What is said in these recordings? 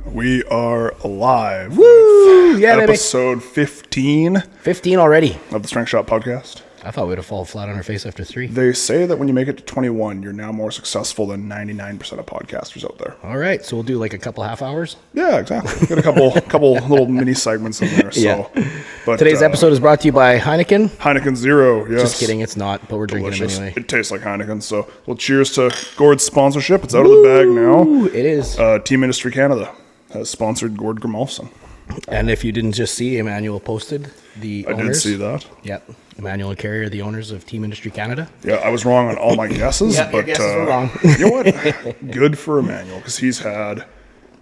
We are alive. Woo! With Yeah, baby. episode 15 15 already. of the Strength Shot podcast. I thought we'd have fallen flat on our face after 3. They say that when you make it to 21, you're now more successful than 99% of podcasters out there. All right, so we'll do like a couple half hours. Yeah, exactly. Got a couple little mini segments in there. So, Yeah. but Today's episode is brought to you by Heineken. Heineken Zero. Yes. Just kidding, it's not, but we're drinking Delicious. them anyway. It tastes like Heineken. So, well, cheers to Gord's sponsorship. It's out of the bag now. Ooh, it is. Team Industry Canada has sponsored Gord Grimalson. And if you didn't just see, Emmanuel posted the owners. I did see that. Yep. Emmanuel and Carrie are the owners of Team Industry Canada. Yeah, I was wrong on all my guesses, Yeah, your but guesses were wrong. you know what? Good for Emmanuel because he's had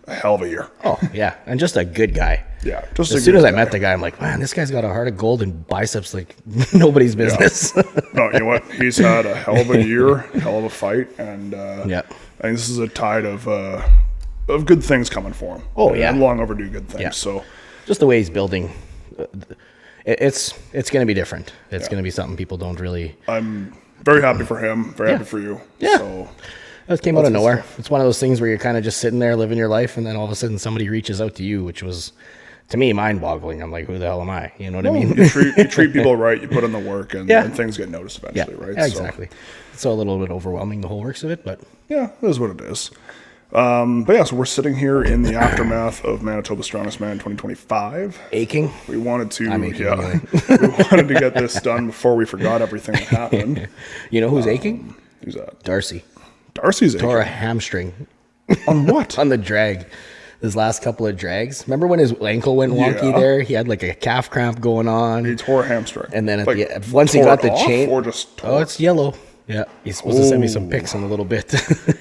a hell of a year. Oh, yeah. And just a good guy. Yeah, just As soon as I met the guy, I'm like, man, this guy's got a heart of gold and biceps like nobody's business. No, you know what? He's had a hell of a year, hell of a fight, and Yeah. I think this is a tide of good things coming for him. Oh, yeah. And long overdue good things. Yeah. So Just the way he's building, it's going to be different. It's going to be something people don't really. I'm very happy for him. Very happy for you. Yeah. So It came out of nowhere. It's one of those things where you're kind of just sitting there living your life, and then all of a sudden somebody reaches out to you, which was, to me, mind-boggling. I'm like, who the hell am I? You know what I mean? you treat people right. You put in the work, and, Yeah. and things get noticed eventually, right? Yeah, exactly. So a little bit overwhelming, the whole works of it, but Yeah, it is what it is. But yeah, so we're sitting here in the aftermath of Manitoba's Strongest Man 2025. aching. We wanted to, I'm aching anyway. we wanted to get this done before we forgot everything that happened. You know who's aching? Who's that? Darcy. Darcy's aching. Tore a hamstring On what? on the drag. His last couple of drags. Remember when his ankle went wonky Yeah. there? He had like a calf cramp going on. He tore a hamstring. And then Like, once he tore got it the off chain, or just tore oh, it? it's yellow. Yeah, he's supposed to send me some pics in a little bit.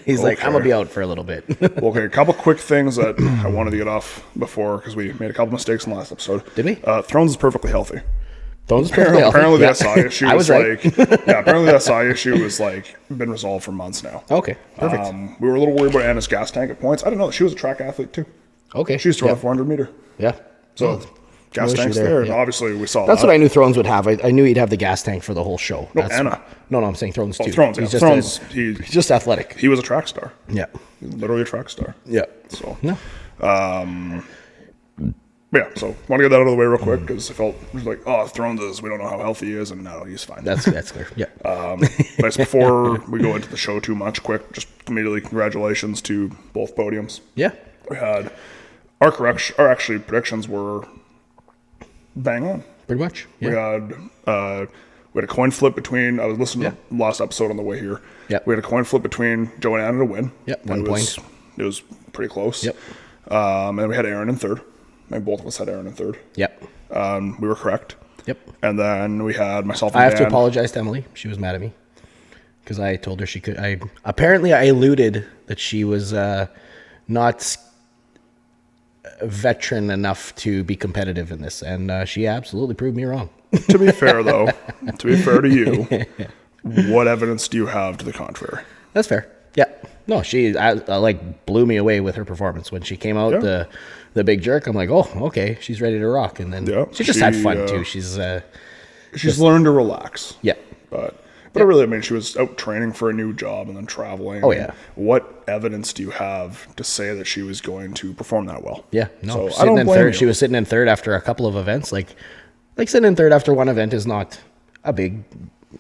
He's like, I'm gonna be out for a little bit. Well, okay, a couple quick things that I wanted to get off before because we made a couple mistakes in the last episode. Did we? Thrones is perfectly healthy. Apparently the SI issue I was right. apparently the SI issue is like been resolved for months now. Okay, perfect. We were a little worried about Anna's gas tank at points. I didn't know that she was a track athlete too. Okay, She used to run yeah. a 400 meter. Yeah. So gas issue tank's there, there. And yeah. obviously we saw That's that. what I knew Thrones would have. I knew he'd have the gas tank for the whole show. No, Anna. No, I'm saying Thrones too. Thrones, yeah. He's just Thrones, he's just athletic. he was a track star. Yeah. He's literally a track star. Yeah. So No. yeah, so want to get that out of the way real quick because I felt like, oh, Thrones is, we don't know how healthy he is, and no, he's fine. That's clear. Yeah. But just before we go into the show too much, quick, just immediately congratulations to both podiums. Yeah. We had our predictions were bang on. Pretty much. We Yeah. had a coin flip between. I was listening to the last episode on the way here. Yep. We had a coin flip between Joe and Anna to win. Yep, And 1 point. It was pretty close. Yep. And then we had Aaron in third. I think both of us had Aaron in third. Yep. We were correct. Yep. And then we had myself and I have to Dan. apologize to Emily. She was mad at me because I told her she could. I alluded that she was not veteran enough to be competitive in this, and she absolutely proved me wrong. To be fair, though, to be fair to you, what evidence do you have to the contrary? That's fair. Yeah. No, she like blew me away with her performance when she came out. Yeah. The big jerk. I'm like, oh, okay, she's ready to rock, and then Yeah, she just had she, fun too. She's learned to relax. yeah. But really, I mean, she was out training for a new job and then traveling. Oh, yeah. What evidence do you have to say that she was going to perform that well? Yeah, no. So I Sitting don't in blame third, you. she was sitting in third after a couple of events. Like sitting in third after one event is not a big.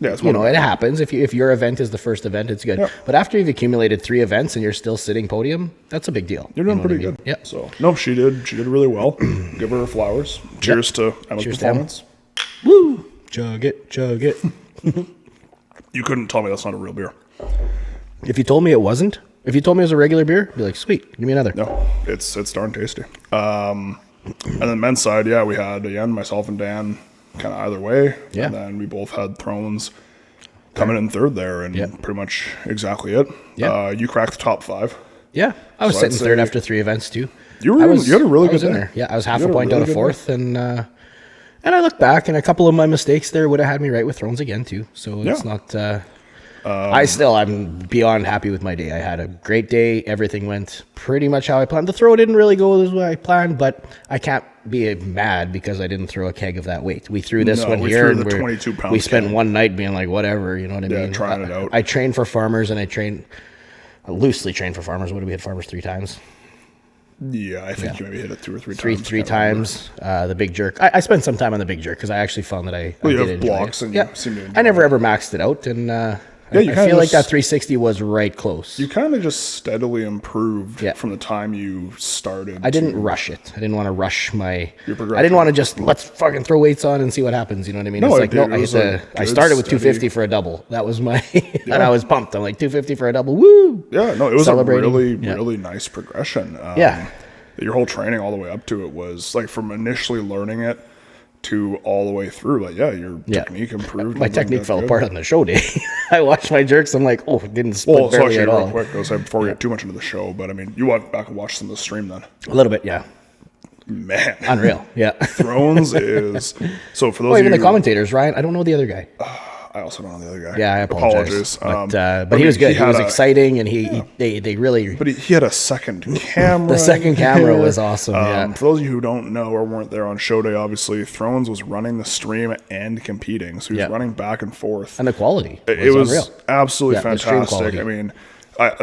Yeah, it's You one know, of it them. happens. If your event is the first event, it's good. Yeah. But after you've accumulated 3 events and you're still sitting podium, that's a big deal. You're doing You know pretty what I mean? good. Yeah. So no, she did really well. Give her flowers. Cheers to Emma's Cheers to Emma. performance. Woo! Chug it, chug it. You couldn't tell me that's not a real beer. If you told me it wasn't, if you told me it was a regular beer, I'd be like, sweet, give me another. No, it's darn tasty. And then men's side, yeah, we had again myself and Dan kind of either way. Yeah. And then we both had Thrones coming in third there, and Yeah. pretty much exactly it. Yeah. You cracked the top 5. Yeah, I was So sitting I'd third say- after 3 events too. You had a really I was good in day. there. Yeah, I was half You a had a point really out of good fourth, and I look back, and a couple of my mistakes there would have had me right with Thrones again too. So it's Yeah. not. I'm beyond happy with my day. I had a great day. Everything went pretty much how I planned. The throw didn't really go as well I planned, but I can't be mad because I didn't throw a keg of that weight. We threw this No, one we here, threw and the 22-pound we spent keg. one night being like, whatever, you know what I Yeah, mean? trying it out. I trained for farmers, and I loosely trained for farmers. What did we hit farmers 3 times? Yeah, I think you maybe hit it 2 or 3 Three times. three times. The big jerk. I spent some time on the big jerk because I actually found that I Well, you did have enjoy blocks it. and Yeah. you seem to enjoy I never it. ever maxed it out, and Yeah, I you kinda feel like that just- 360 was right close. You kind of just steadily improved Yeah. from the time you started. I didn't rush it. I didn't want to rush my. Your I progression. didn't want to just let's fucking throw weights on and see what happens. You know what I mean? No, It's it like did. no, It was a I good, started with steady- 250 for a double. That was my, and I was pumped. I'm like 250 for a double. Woo! Yeah, no, it was a Celebrating. really, Yeah. really nice progression. Yeah. Your whole training all the way up to it was like from initially learning it to all the way through. Like, your technique improved. My and technique got fell good. apart on the show day. I watched my jerks. I'm like, oh, it didn't split Well, so barely actually, at real all. quick, I was saying before we get too much into the show, but I mean, you went back and watched some of the stream then. A little bit, yeah. Man, Unreal, yeah. Thrones is so for those Oh, of even you. the commentators, Ryan. I don't know the other guy. I also don't know the other guy. Yeah, I apologize. Apologies. But he was good. He had was a- exciting, and they really. But he had a second camera. The second camera here. was awesome, yeah. For those of you who don't know or weren't there on show day, obviously Thrones was running the stream and competing, so he was Yeah. running back and forth. And the quality. It was unreal. absolutely Yeah, the stream fantastic. quality. I mean,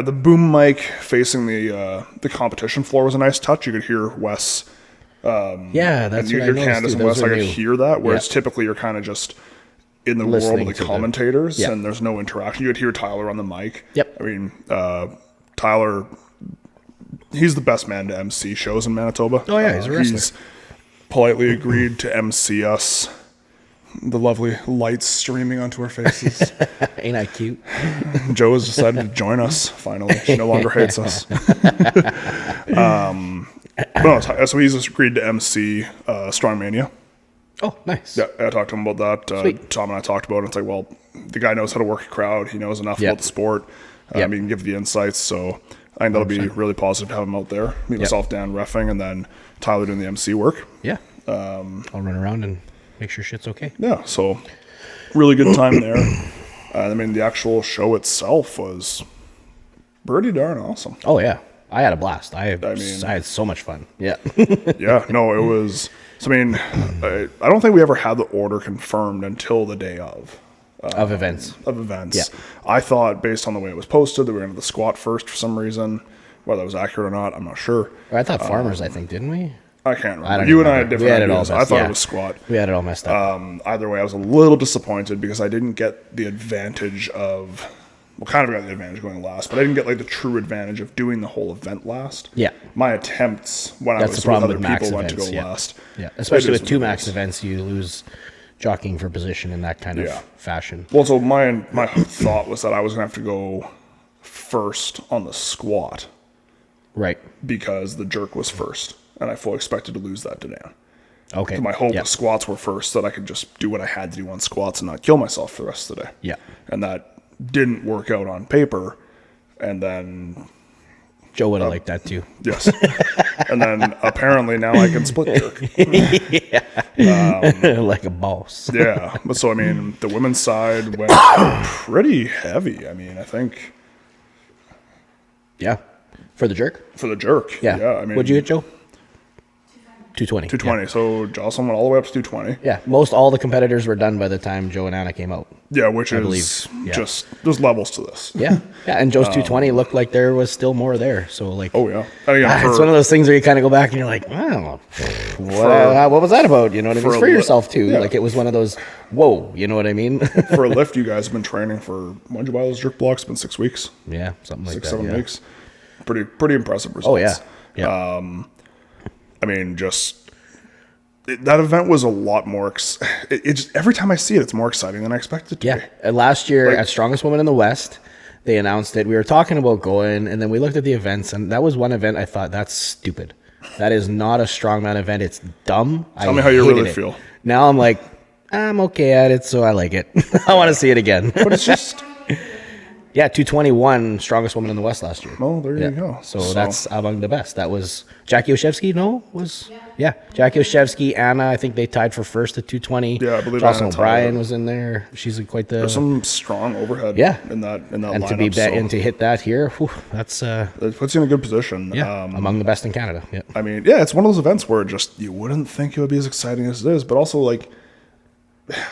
the boom mic facing the competition floor was a nice touch. You could hear Wes. Yeah, that's And you what I hear noticed. Candace Too. and Those Wes. I were could new. hear that, whereas Yeah. typically you're kind of just in the world Listening of the to the- commentators, Yeah. and there's no interaction. You would hear Tyler on the mic. Yep. I mean, Tyler, he's the best man to MC shows in Manitoba. Oh, yeah, he's a wrestler. He's politely agreed to MC us. The lovely lights streaming onto our faces. Ain't I cute? Joe has decided to join us, finally. She no longer hates us. But no, so he's agreed to MC Strong Mania. Oh, nice. Yeah, I talked to him about that. Sweet. Tom and I talked about it. It's like, well, the guy knows how to work a crowd. He knows enough Yep. about the sport. Yep. He can give the insights. So I think that'll be really positive to have him out there. Me, myself, Dan reffing, and then Tyler doing the MC work. Yeah. I'll run around and make sure shit's okay. Yeah, so really good time there. I mean, the actual show itself was pretty darn awesome. Oh yeah, I had a blast. I mean- had so much fun. Yeah. Yeah, no, it was. So, I mean, I don't think we ever had the order confirmed until the day of Events. events. Yeah. I thought, based on the way it was posted, that we were going to the squat first for some reason. Whether that was accurate or not, I'm not sure. I thought farmers. I think didn't we? I can't remember. I don't You and I remember. had We different had it all ideas. I messed- thought yeah. it was squat. We had it all messed up. Either way, I was a little disappointed because I didn't get the advantage of. Well, kind of got the advantage going last, but I didn't get like the true advantage of doing the whole event last. Yeah. My attempts when I That's was the problem with with other max people went to events. go Yeah. last. Yeah. It Especially is with two what it max is. events, you lose jockeying for position in that kind of Yeah. fashion. Well, so my thought was that I was gonna have to go first on the squat Right. because the jerk was first, and I fully expected to lose that to Dan. Okay. So my hope Yeah. was squats were first, so that I could just do what I had to do on squats and not kill myself for the rest of the day. Yeah. And that didn't work out on paper, and then Joe would have liked that too. yes, and then apparently now I can split jerk. Like a boss. Yeah, but so I mean, the women's side went pretty heavy. I mean, I think Yeah. For the jerk? for the jerk. Yeah. I mean, What'd you hit, Joe? 220. 220. So Jocelyn went all the way up to 220. Yeah. Most all the competitors were done by the time Joe and Anna came out. Yeah, which is believe, yeah. just there's levels to this. Yeah. Yeah. And Joe's 220 looked like there was still more there. So like Oh yeah. And again, it's one of those things where you kind of go back and you're like, wow, what was that about? You know what I mean? for It's a for li- yourself too. yeah. Like it was one of those, whoa, you know what I mean? for a lift, you guys have been training for when did you buy those jerk blocks? It's been 6 weeks, Yeah, something like 6, that. 7 yeah. weeks. Pretty impressive results. Oh yeah, yeah. I mean, that event was a lot more. It just every time I see it, it's more exciting than I expected it to Yeah. be. And last year Like- at Strongest Woman in the West, they announced it. We were talking about going, and then we looked at the events, and that was one event I thought, that's stupid. That is not a strongman event. It's dumb. Tell me how you really feel. Now I'm like, I'm okay at it, so I like it. I want to see it again. But it's just Yeah, 221 Strongest Woman in the West last year. well, there Yeah. you go. So that's among the best. That was Jackie Oshevsky, yeah. Jackie Oshevsky, Anna, I think they tied for first at 220. Yeah, I believe Jocelyn Anna tied O'Brien it. was in there. She's quite the some strong overhead. Yeah. in that and lineup. to be so and to hit that here, whew, that's it puts you in a good position. among the best in Canada. Yeah. I mean, yeah, it's one of those events where just you wouldn't think it would be as exciting as it is, but also like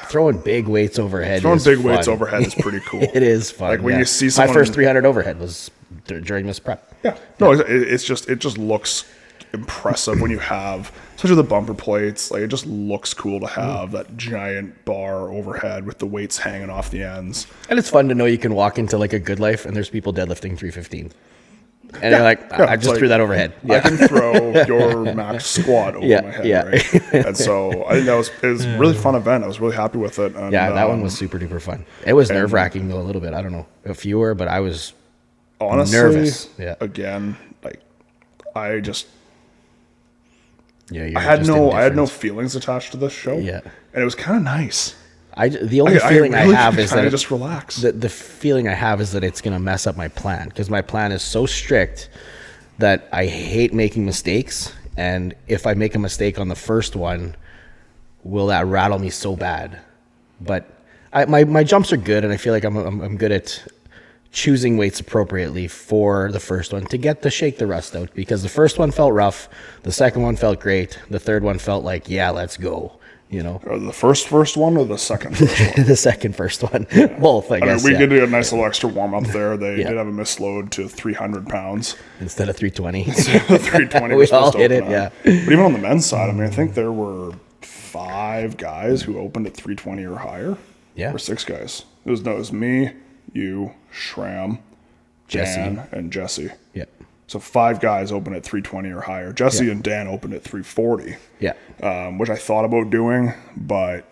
Throwing big weights overhead. throwing is big weights fun. overhead is pretty cool. It is fun. Like when yeah. you see my someone first 300 overhead was during this prep. Yeah, no, it just looks impressive when you have, especially the bumper plates. Like, it just looks cool to have that giant bar overhead with the weights hanging off the ends. And it's fun to know you can walk into like a Good Life and there's people deadlifting 315. And you're like, I just threw that overhead. Yeah. I can throw your max squat over my head, right? And so I think it was a really fun event. I was really happy with it. And, that one was super duper fun. It was nerve wracking though a little bit. I don't know if you were, but I was honestly nervous. Again, like I just I had no feelings attached to this show. Yeah, and it was kind of nice. The only feeling I have is that I just relax. The feeling I have is that it's going to mess up my plan, because my plan is so strict that I hate making mistakes. And if I make a mistake on the first one, will that rattle me so bad? But my jumps are good, and I feel like I'm good at choosing weights appropriately for the first one to get shake the rust out, because the first one felt rough, the second one felt great, the third one felt like, yeah, let's go. You know, or the first one or the second first one? The second first one. Yeah. Both, I guess. We did do a nice little extra warm up there. They did have a misload to 300 pounds instead of 320. Instead of 320, we all hit it. Yeah. But even on the men's side, I mean, I think there were 5 guys who opened at 320 or higher. Yeah. Or 6 guys. It was me, you, Shram, Dan, and Jesse. Yeah. So 5 guys opened at 320 or higher. Jesse and Dan opened at 340. Yeah. Which I thought about doing, but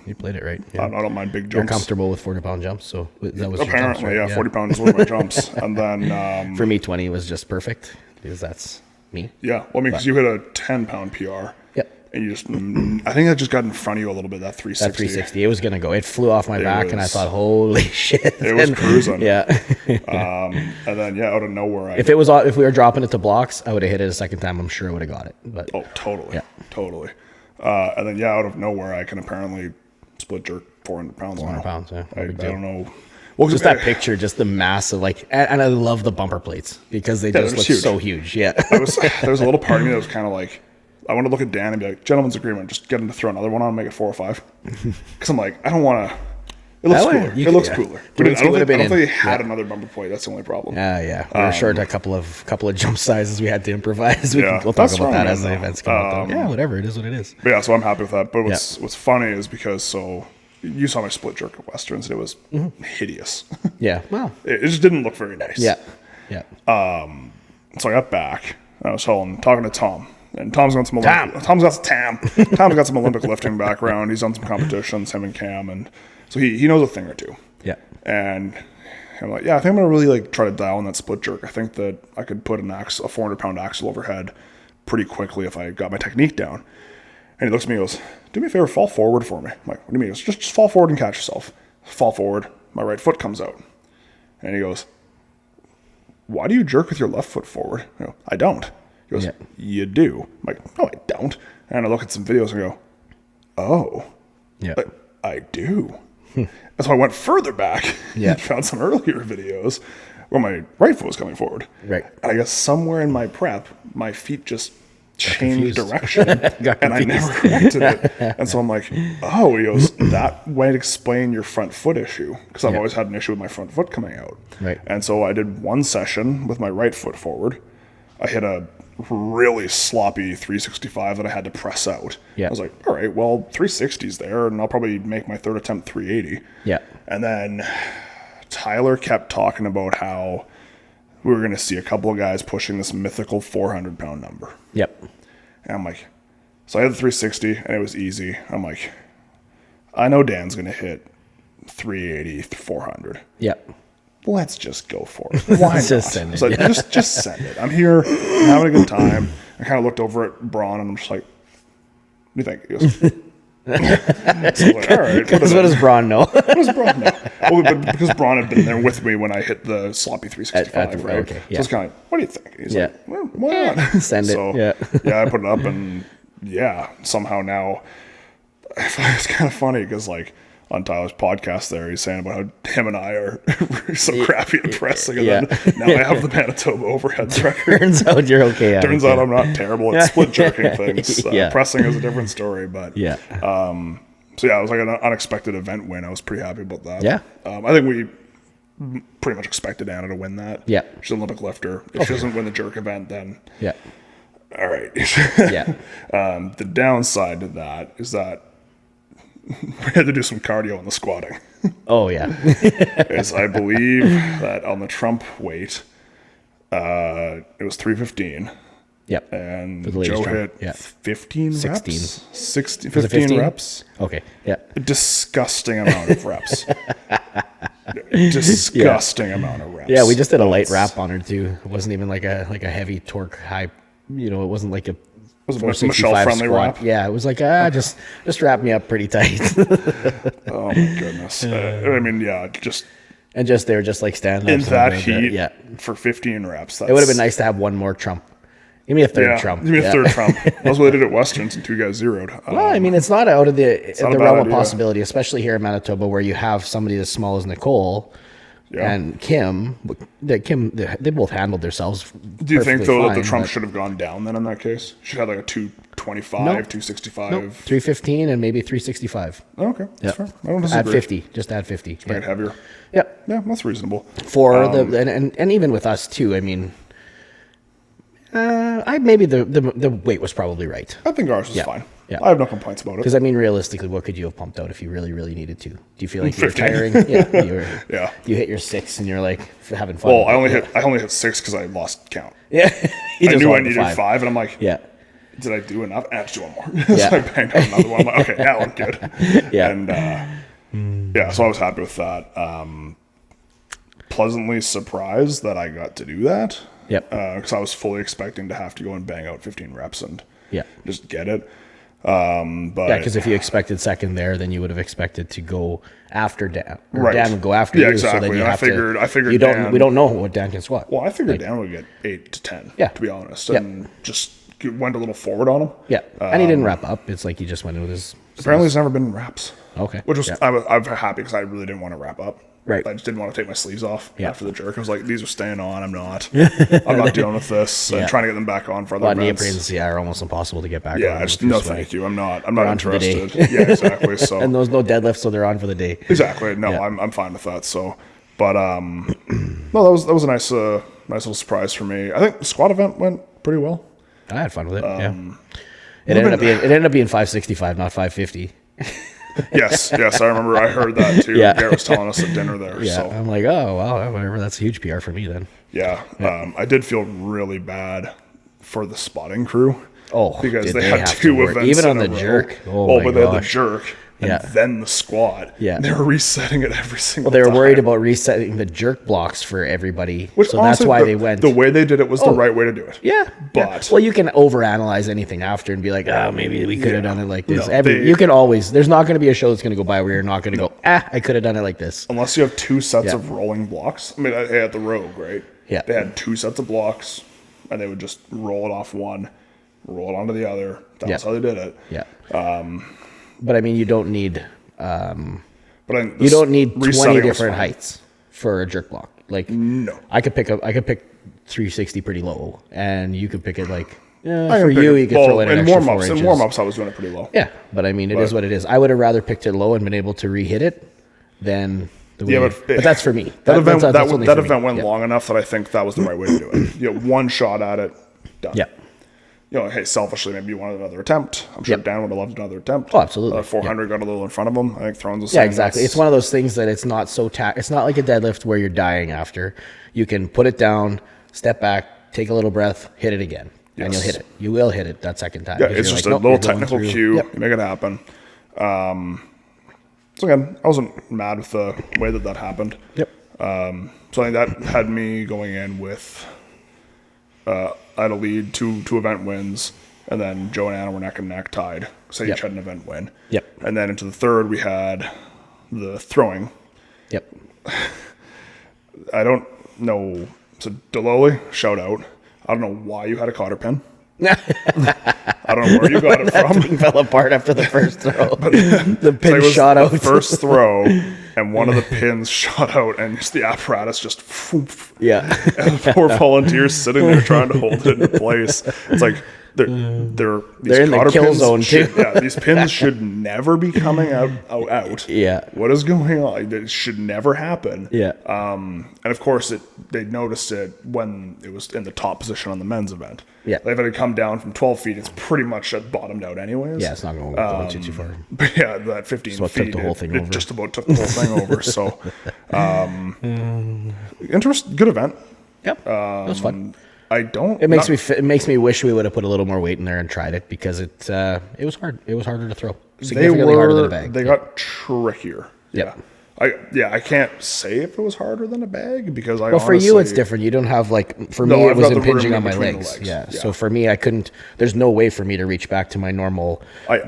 you played it right. Yeah. I don't mind big jumps. You're comfortable with 40-pound jumps, so that was apparently, your jumps, right? 40 pounds were my jumps, and then for me 20 was just perfect because that's me. Yeah, well, I mean, because you hit a 10-pound PR. Yep. And you just, I think that just got in front of you a little bit. That 360. That 360, it was gonna go. It flew off my back, and I thought, holy shit! It was cruising. Yeah. And then out of nowhere, if we were dropping it to blocks, I would have hit it a second time. I'm sure I would have got it. But totally. Yeah. Totally. And then out of nowhere, I can apparently split jerk 400 pounds. 400 pounds. Yeah. I don't know. Well, just that picture, just the massive, and I love the bumper plates because they just look so huge. Yeah. There was a little part of me that was kind of like, I want to look at Dan and be like, gentleman's agreement, just get him to throw another one on and make it 4 or 5. Because I'm like, I don't want to. It looks cooler. It looks cooler. I don't think they had another bumper plate. That's the only problem. Yeah. We were short a couple of jump sizes we had to improvise. We'll talk about that as the events come out. Yeah, whatever. It is what it is. But yeah, so I'm happy with that. But what's funny is because, you saw my split jerk at Westerns, and it was hideous. Yeah, well. It just didn't look very nice. Yeah. So I got back, and I was talking to Tom. And Tom's got some Olympic lifting background. He's done some competitions, him and Cam, and so he knows a thing or two. Yeah. And I'm like, I think I'm gonna really try to dial in that split jerk. I think that I could put a 400-pound axle overhead pretty quickly if I got my technique down. And he looks at me and goes, do me a favor, fall forward for me. I'm like, what do you mean? He goes, just fall forward and catch yourself. Fall forward, my right foot comes out. And he goes, why do you jerk with your left foot forward? I go, I don't. He goes, you do. I'm like, no, I don't. And I look at some videos and go, oh, I do. And so I went further back and found some earlier videos where my right foot was coming forward. Right. And I guess somewhere in my prep, my feet just changed direction and I never corrected it. And so I'm like, oh, he goes, that might explain your front foot issue, because I've always had an issue with my front foot coming out. Right. And so I did one session with my right foot forward. I hit a really sloppy 365 that I had to press out. I was like, all right, well, 360's there, and I'll probably make my third attempt 380. Yeah. And then Tyler kept talking about how we were going to see a couple of guys pushing this mythical 400-pound number. Yep. And I'm like, so I had the 360, and it was easy. I'm like, I know Dan's going to hit 380, 400. Yep. Let's just go for it. Why not? Just send it. So just send it. I'm here. I'm having a good time. I kind of looked over at Braun, and I'm just like, what do you think? He goes, so like, all right. What does Braun know? What does Braun know? Well, but because Braun had been there with me when I hit the sloppy 365, right? Okay, So it's kind of like, what do you think? He's like, well, why not? Send it. So, I put it up, and somehow now, it's kind of funny because on Tyler's podcast there, he's saying about how him and I are so crappy at pressing, and then now I have the Manitoba overheads record. Turns out you're okay at Turns out I'm not terrible at split jerking things. Pressing is a different story, but yeah. So it was like an unexpected event win. I was pretty happy about that. Yeah. I think we pretty much expected Anna to win that. Yeah. She's an Olympic lifter. If she doesn't win the jerk event, then all right. Yeah. The downside to that is that we had to do some cardio on the squatting. Oh yeah. As I believe that on the Trump weight, it was 315. Yep. And For the latest Joe Trump. hit 15 16. reps? 16, Was it 15 reps. Okay. Yeah. A disgusting amount of reps. Disgusting amount of reps. Yeah, we just did a light wrap on her too. It wasn't even like a heavy torque high. It wasn't like a. Was it a Michelle-friendly squat. wrap? Yeah, it was like just wrap me up pretty tight. Oh my goodness. I mean, yeah, just and they were just like standing in up that like heat Yeah, for 15 reps. it would have been nice to have one more Trump. Give me a third Trump. Give me a third Trump. That's what they did at Westerns and 2 guys zeroed. Well, I mean, it's not out of the not realm of idea. possibility, especially here in Manitoba, where you have somebody as small as Nicole and Kim. They both handled themselves. Do you think, though, that the Trump but should have gone down then in that case? Should have like a 225, 265? 315 and maybe 365. Oh, okay. That's fair. I don't Add disagree. 50. Just add 50. Make it heavier. Yep. Yeah, that's reasonable. For and even with us too, I mean, maybe the weight was probably right. I think ours was fine. Yeah. I have no complaints about it. Because I mean, realistically, what could you have pumped out if you really, really needed to? Do you feel like you were 15. tiring? Yeah, Yeah. You hit your 6 and you're like having fun. Well, I only hit 6 because I lost count. Yeah. I knew I needed 5, and I'm like, Yeah. did I do enough? I have to do one more. Yeah. So I banged out another one. I'm like, okay, now I'm good. Yeah. And yeah, so I was happy with that. Pleasantly surprised that I got to do that. Yep. Because I was fully expecting to have to go and bang out 15 reps and just get it. But because if you expected second there, then you would have expected to go after Dan. Or Right. Dan would go after Yeah, you. exactly. So then you And I have figured you don't. Dan- We don't know what Dan can squat. well, I figured Dan would get 8 to 10. Yeah. To be honest, Yeah. and just went a little forward on him. Yeah, and he didn't wrap up. It's like he just went in with his. Apparently, he's never been in wraps. Okay. Which was Yeah. I'm happy because I really didn't want to wrap up. Right. I just didn't want to take my sleeves off Yeah. after the jerk. I was like, these are staying on. I'm not. I'm not dealing with this. Yeah. I'm trying to get them back on for other Knee events. aprons, are almost impossible to get back. Yeah, on I just if you're no, sweating. thank you. I'm not on for the day. interested. Yeah, exactly. So And there's no deadlifts, so they're on for the day. exactly. No, Yeah. I'm fine with that. So, but no, that was a nice little surprise for me. I think the squat event went pretty well. I had fun with it. Yeah. It ended up being 565, not 550. Yes, I remember. I heard that too. Yeah. Garrett was telling us at dinner there. Yeah. So I'm like, oh wow, whatever. That's a huge PR for me then. yeah. I did feel really bad for the spotting crew. Oh, because did they they had have to 2 work? events Even in on a the row. jerk? Oh my but they had the gosh. jerk and Yeah. then the squat. Yeah. They were resetting it every single Well, they were time. worried about resetting the jerk blocks for everybody, Which so honestly, that's why they went. The way they did it was the right way to do it. Yeah, But- well, you can overanalyze anything after and be like, oh, maybe we could have done it like this. No, you can always. There's not going to be a show that's going to go by where you're not going to go. I could have done it like this. Unless you have 2 sets Yeah. of rolling blocks. I mean, they had the Rogue, right? Yeah. They had 2 sets of blocks, and they would just roll it off one, roll it onto the other. That's how they did it. Yeah. But I mean, you don't need. But I think You don't need 20 resetting was different fine. heights for a jerk block. Like No. I could pick 360 pretty low, and you could pick it like I for can pick you. it- You could well, throw in an in extra 4 warm-ups. inches. In warm-ups, I was doing it pretty low. Yeah, but I mean, it is what it is. I would have rather picked it low and been able to re-hit it than the way. Yeah, But that's for me. That event, that's only that for me. event went Yeah. long enough that I think that was the right way to do it. You know, one shot at it, done. Yeah. You know, hey, selfishly, maybe you wanted another attempt. I'm sure Yep. Dan would have loved another attempt. Oh, absolutely. 400 got a little in front of him. I think Thrones was Yeah, saying exactly. that's- It's one of those things that it's not so it's not like a deadlift where you're dying after. You can put it down, step back, take a little breath, hit it again, and you'll Yes. hit it. You will hit it that second time. Yeah, because it's you're just like, a nope, little you're going technical through. cue. Yep. You make it happen. So again, I wasn't mad with the way that happened. Yep. So I think that had me going in with I had a lead, two event wins, and then Joe and Anna were neck and neck tied. So Yep. each had an event win. Yep. And then into the third, we had the throwing. Yep. I don't know. So Deloli, shout out. I don't know why you had a cotter pin. I don't know where you got it from. Thing fell apart after the first throw. The It pin was shot the out. first throw, and one of the pins shot out, and just the apparatus just. Yeah. And the poor volunteers sitting there trying to hold it in place. It's like they're They're in the kill zone too. These pins should never be coming out. Yeah. What is going on? It should never happen. Yeah. And of course, they noticed it when it was in the top position on the men's event. Yeah. If it had come down from 12 feet, it's pretty much bottomed out anyways. Yeah, it's not going to go too far. But yeah, that 15 Just about feet, took the whole thing over. just about took the whole thing over. So, good event. Yep. It was fun. It makes me wish we would have put a little more weight in there and tried it because it was hard. It was harder to throw. Significantly harder than a bag. They got trickier. Yep. I can't say if it was harder than a bag because for you it's different. You don't have for me it was impinging on my legs. Yeah. So for me I couldn't. There's no way for me to reach back to my normal,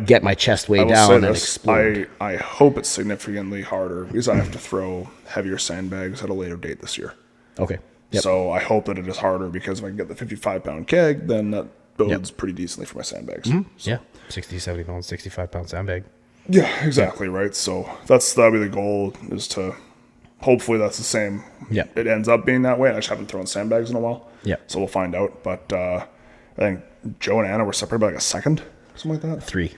get my chest way down and explode. I hope it's significantly harder because I have to throw heavier sandbags at a later date this year. Okay. Yep. So I hope that it is harder because if I can get the 55-pound keg, then that bodes pretty decently for my sandbags. Mm-hmm. So. Yeah. 60, 70 pounds, 65-pound sandbag. Yeah, exactly, right? So that'll be the goal, is to hopefully that's the same. Yeah. It ends up being that way. I just haven't thrown sandbags in a while. Yeah. So we'll find out. But I think Joe and Anna were separated by like a second, something like that. 3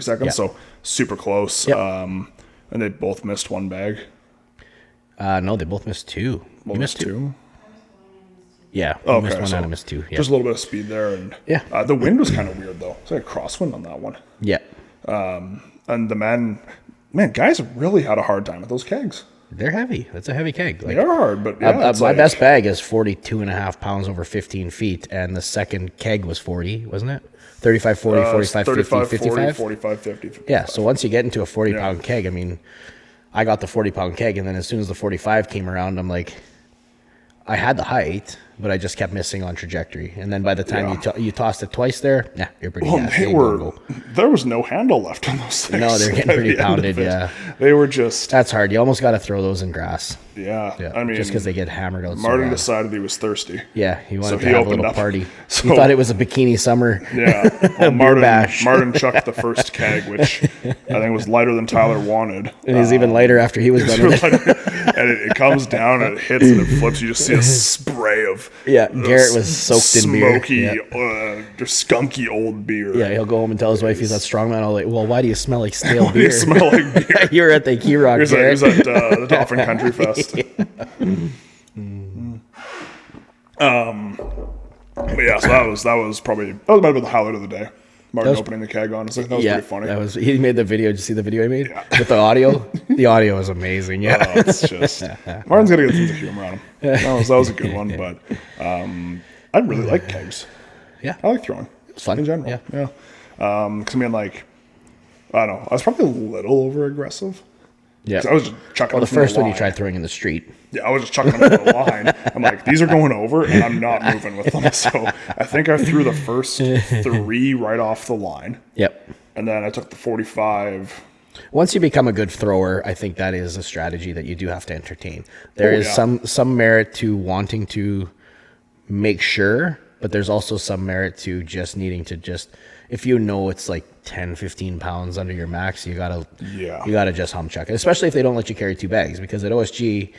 seconds. Yeah. So super close. Yep. And they both missed one bag. No, they both missed 2. You missed 2? Yeah. Okay, missed one and I missed 2. Yeah. Just a little bit of speed there. And yeah. The wind was kind of weird, though. It's like a crosswind on that one. Yeah. And the guys really had a hard time with those kegs. They're heavy. That's a heavy keg. They are hard, but my best bag is 42.5 pounds over 15 feet, and the second keg was 40, wasn't it? 35, 40, 45, 50, 55? 45, 50, 55. Yeah, so once you get into a 40-pound keg, I mean, I got the 40-pound keg, and then as soon as the 45 came around, I'm like, I had the height, but I just kept missing on trajectory. And then by the time you tossed it twice there, you're pretty there was no handle left on those things. No, they're getting pretty pounded, yeah. They were just... That's hard. You almost got to throw those in grass. Yeah. I mean... Just because they get hammered out. Martin decided he was thirsty. Yeah, he wanted to have a little party. He thought it was a bikini summer. Yeah. Well, Martin chucked the first keg, which I think was lighter than Tyler wanted. And he's even lighter after he was done with it. And it comes down and it hits and it flips. You just see a spray of... Yeah, Garrett was soaked in beer. Smoky, just skunky old beer. Yeah, he'll go home and tell his wife he's that strongman. I'll like, well, why do you smell like stale beer? You smell like beer. You were at the Key Rock, He was at the Dauphin Country Fest. But yeah, so that was probably... That might have been the highlight of the day. Martin opening the keg on. That was pretty funny. He made the video. Did you see the video he made? Yeah. With the audio? The audio is amazing, yeah. It's just... Martin's got to get some humor on him. That was a good one, but I really like kegs. Yeah. I like throwing. It's fun. In general. Yeah. Because I mean, like, I don't know. I was probably a little over-aggressive. Yeah. I was just chucking the first one you tried throwing in the street. Yeah, I was just chucking them over the line. I'm like, these are going over, and I'm not moving with them. So I think I threw the first 3 right off the line. Yep. And then I took the 45. Once you become a good thrower, I think that is a strategy that you do have to entertain. There is some merit to wanting to make sure, but there's also some merit to just needing to just... If you know it's like 10, 15 pounds under your max, you gotta just hum chuck it. Especially if they don't let you carry 2 bags, because at OSG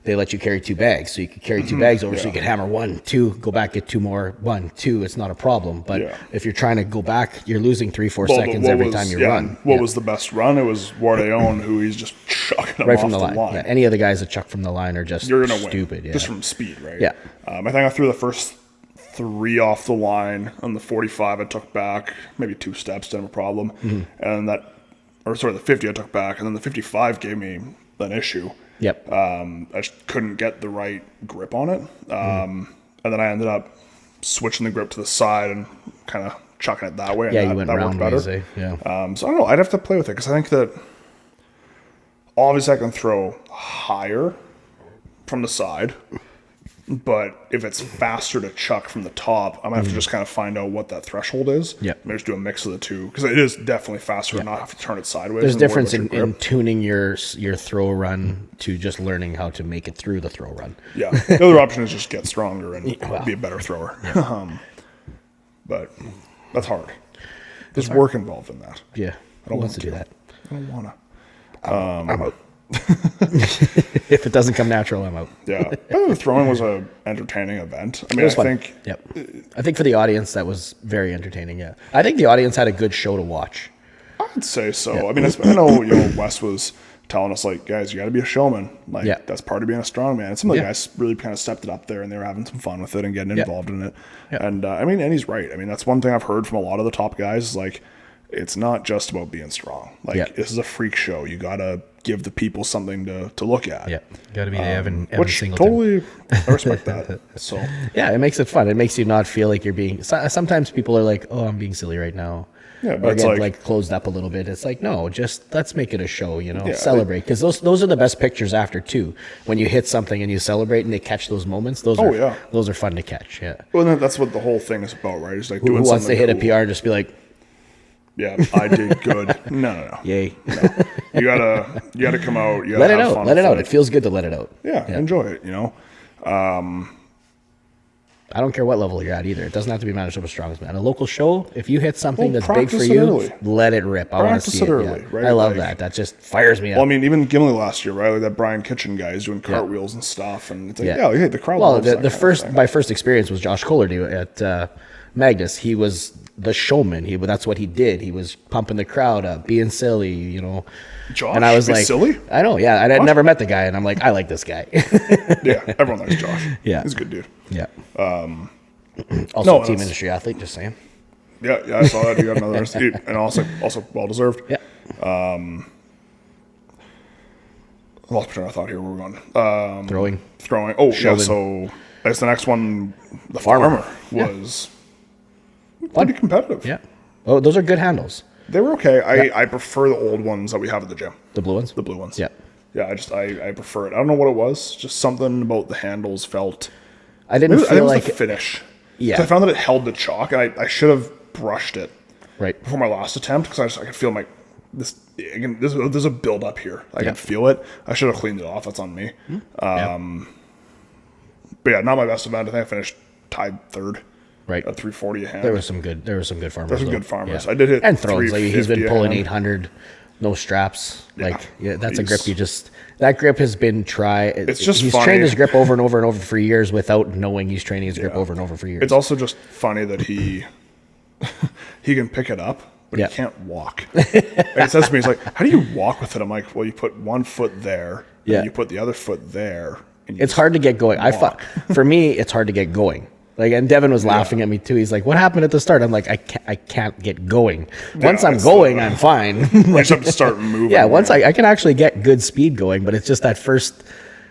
they let you carry 2 bags, so you can carry 2 bags over, so you can hammer 1, 2, go back, get 2 more, 1, 2. It's not a problem. But if you're trying to go back, you're losing 3-4 seconds every time you run. What was the best run? It was Wardeon, who he's just chucking them right off from the line. Yeah, any of the guys that chuck from the line are just stupid. Just from speed, right? Yeah. I think I threw the first 3 off the line. On the 45, I took back maybe 2 steps, didn't have a problem. And the 50 I took back, and then the 55 gave me an issue. Yep. I just couldn't get the right grip on it. And then I ended up switching the grip to the side and kind of chucking it that way. Yeah, and you went round ways, eh? Yeah. So I don't know. I'd have to play with it because I think that obviously I can throw higher from the side. But if it's faster to chuck from the top, I'm going to have to just kind of find out what that threshold is. Yeah. Maybe just do a mix of the two. Because it is definitely faster to not have to turn it sideways. There's a difference in tuning your throw run to just learning how to make it through the throw run. Yeah. The other option is just get stronger and be a better thrower. Yeah. But that's hard. There's work involved in that. Yeah. I don't want to do that. I don't want to. I'm out. If it doesn't come natural, I'm out. Yeah. The throwing was a entertaining event. I mean, It was I fun. think Yep. I think for the audience, that was very entertaining. Yeah. I think the audience had a good show to watch. I'd say so. I mean, I know, Wes was telling us, like, guys, you got to be a showman. Like, Yeah. that's part of being a strongman. And some of the Yeah. guys really kind of stepped it up there, and they were having some fun with it and getting Yeah. involved in it. Yeah. And, I mean, and he's right. I mean, that's one thing I've heard from a lot of the top guys is, like, it's not just about being strong. Like, Yeah. this is a freak show. You got to give the people something to look at. Yeah. Got to be the Evan Which Singleton. totally, I respect that. So, Yeah, it makes it fun. It makes you not feel like you're being. Sometimes people are like, "Oh, I'm being silly right now." Yeah, but or it's get like- closed up a little bit. It's like, no, just let's make it a show. Yeah, celebrate, because those are the best pictures after too. When you hit something and you celebrate and they catch those moments, those are those are fun to catch. Yeah. well, then that's what the whole thing is about, right? It's like Who doing wants to something hit a cool. PR and just be like, Yeah, I did good. No. "Yay"? You gotta come out. You gotta Let it have out. fun Let it with out. It feels good to let it out. Yeah, enjoy it. I don't care what level you're at either. It doesn't have to be Manitoba Strongest Man. A local show, if you hit something Well, that's big for practice it you, early. let it rip. I want to Practice see it it. early, Yeah. right? I love Like- that. That just fires me up. Well, I mean, even Gimli last year, right? Like that Brian Kitchen guy is doing cartwheels and stuff, and it's like, hey, the crowd. Well, loves the that kind of first thing. my first experience was Josh Collardy at Magnus. He was the showman. That's what he did. He was pumping the crowd up, being silly, Josh, And I was be like, silly? I know, yeah. And I'd never met the guy, and I'm like, I like this guy. Yeah, everyone likes Josh. Yeah. He's a good dude. Yeah. Also, no, team that's- industry athlete. Just saying. Yeah, I saw that. He got another, and also well deserved. Yeah. I lost my train of thought here. Where we're going. Throwing. Oh, Sheldon. yeah. So that's the next one. The farmer was pretty competitive. Yeah. Oh, those are good handles. They were okay. I prefer the old ones that we have at the gym. The blue ones. The blue ones. Yeah. Yeah, I prefer it. I don't know what it was. Just something about the handles felt. I didn't I think it feel was like the finish. Yeah. 'Cause I found that it held the chalk. I should have brushed it right. before my last attempt because I could feel this. Again, there's a build up here. I Yeah. can feel it. I should have cleaned it off. That's on me. Yeah. But yeah, not my best event. I think I finished tied third. Right. At 340 a hand. There were some good farmers. There's some though. good farmers. Yeah. I did hit and throws. Like he's been 350 a pulling hand. 800, no straps. That's a he's- grip. That grip has been It's just he's funny. trained his grip over and over and over for years without knowing he's training his grip over and over for years. It's also just funny that he can pick it up, but Yeah. he can't walk. And it says to me, he's like, "How do you walk with it?" I'm like, "Well, you put one foot there, Yeah. and you put the other foot there." And you It's hard to get going. For me, it's hard to get going. Like, and Devin was laughing at me too. He's like, "What happened at the start?" I'm like, I can't get going. Once I'm it's going, I'm fine." You just have to start moving. Yeah, once I can actually get good speed going, but it's just that first,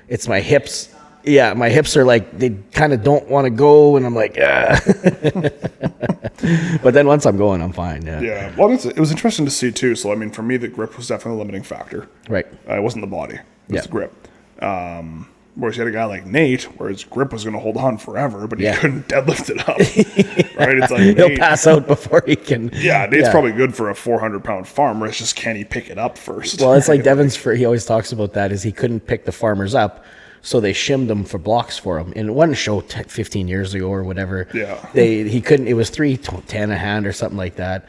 it's my hips. Yeah, my hips are like, they kind of don't want to go, and I'm like, yeah. But then once I'm going, I'm fine. Yeah. Yeah, well, it was interesting to see too. So I mean, for me, the grip was definitely a limiting factor. Right. It wasn't the body; it was Yeah. the grip. Whereas you had a guy like Nate, where his grip was going to hold on forever, but he Yeah. couldn't deadlift it up. Right? It's like He'll Nate, pass out before he can. yeah, Nate's probably good for a 400-pound farmer. It's just, can he pick it up first? Well, it's like Devin's. He always talks about that. Is he couldn't pick the farmers up, so they shimmed them for blocks for him. In one show 15 years ago or whatever, Yeah. he couldn't. It was 310 a hand or something like that.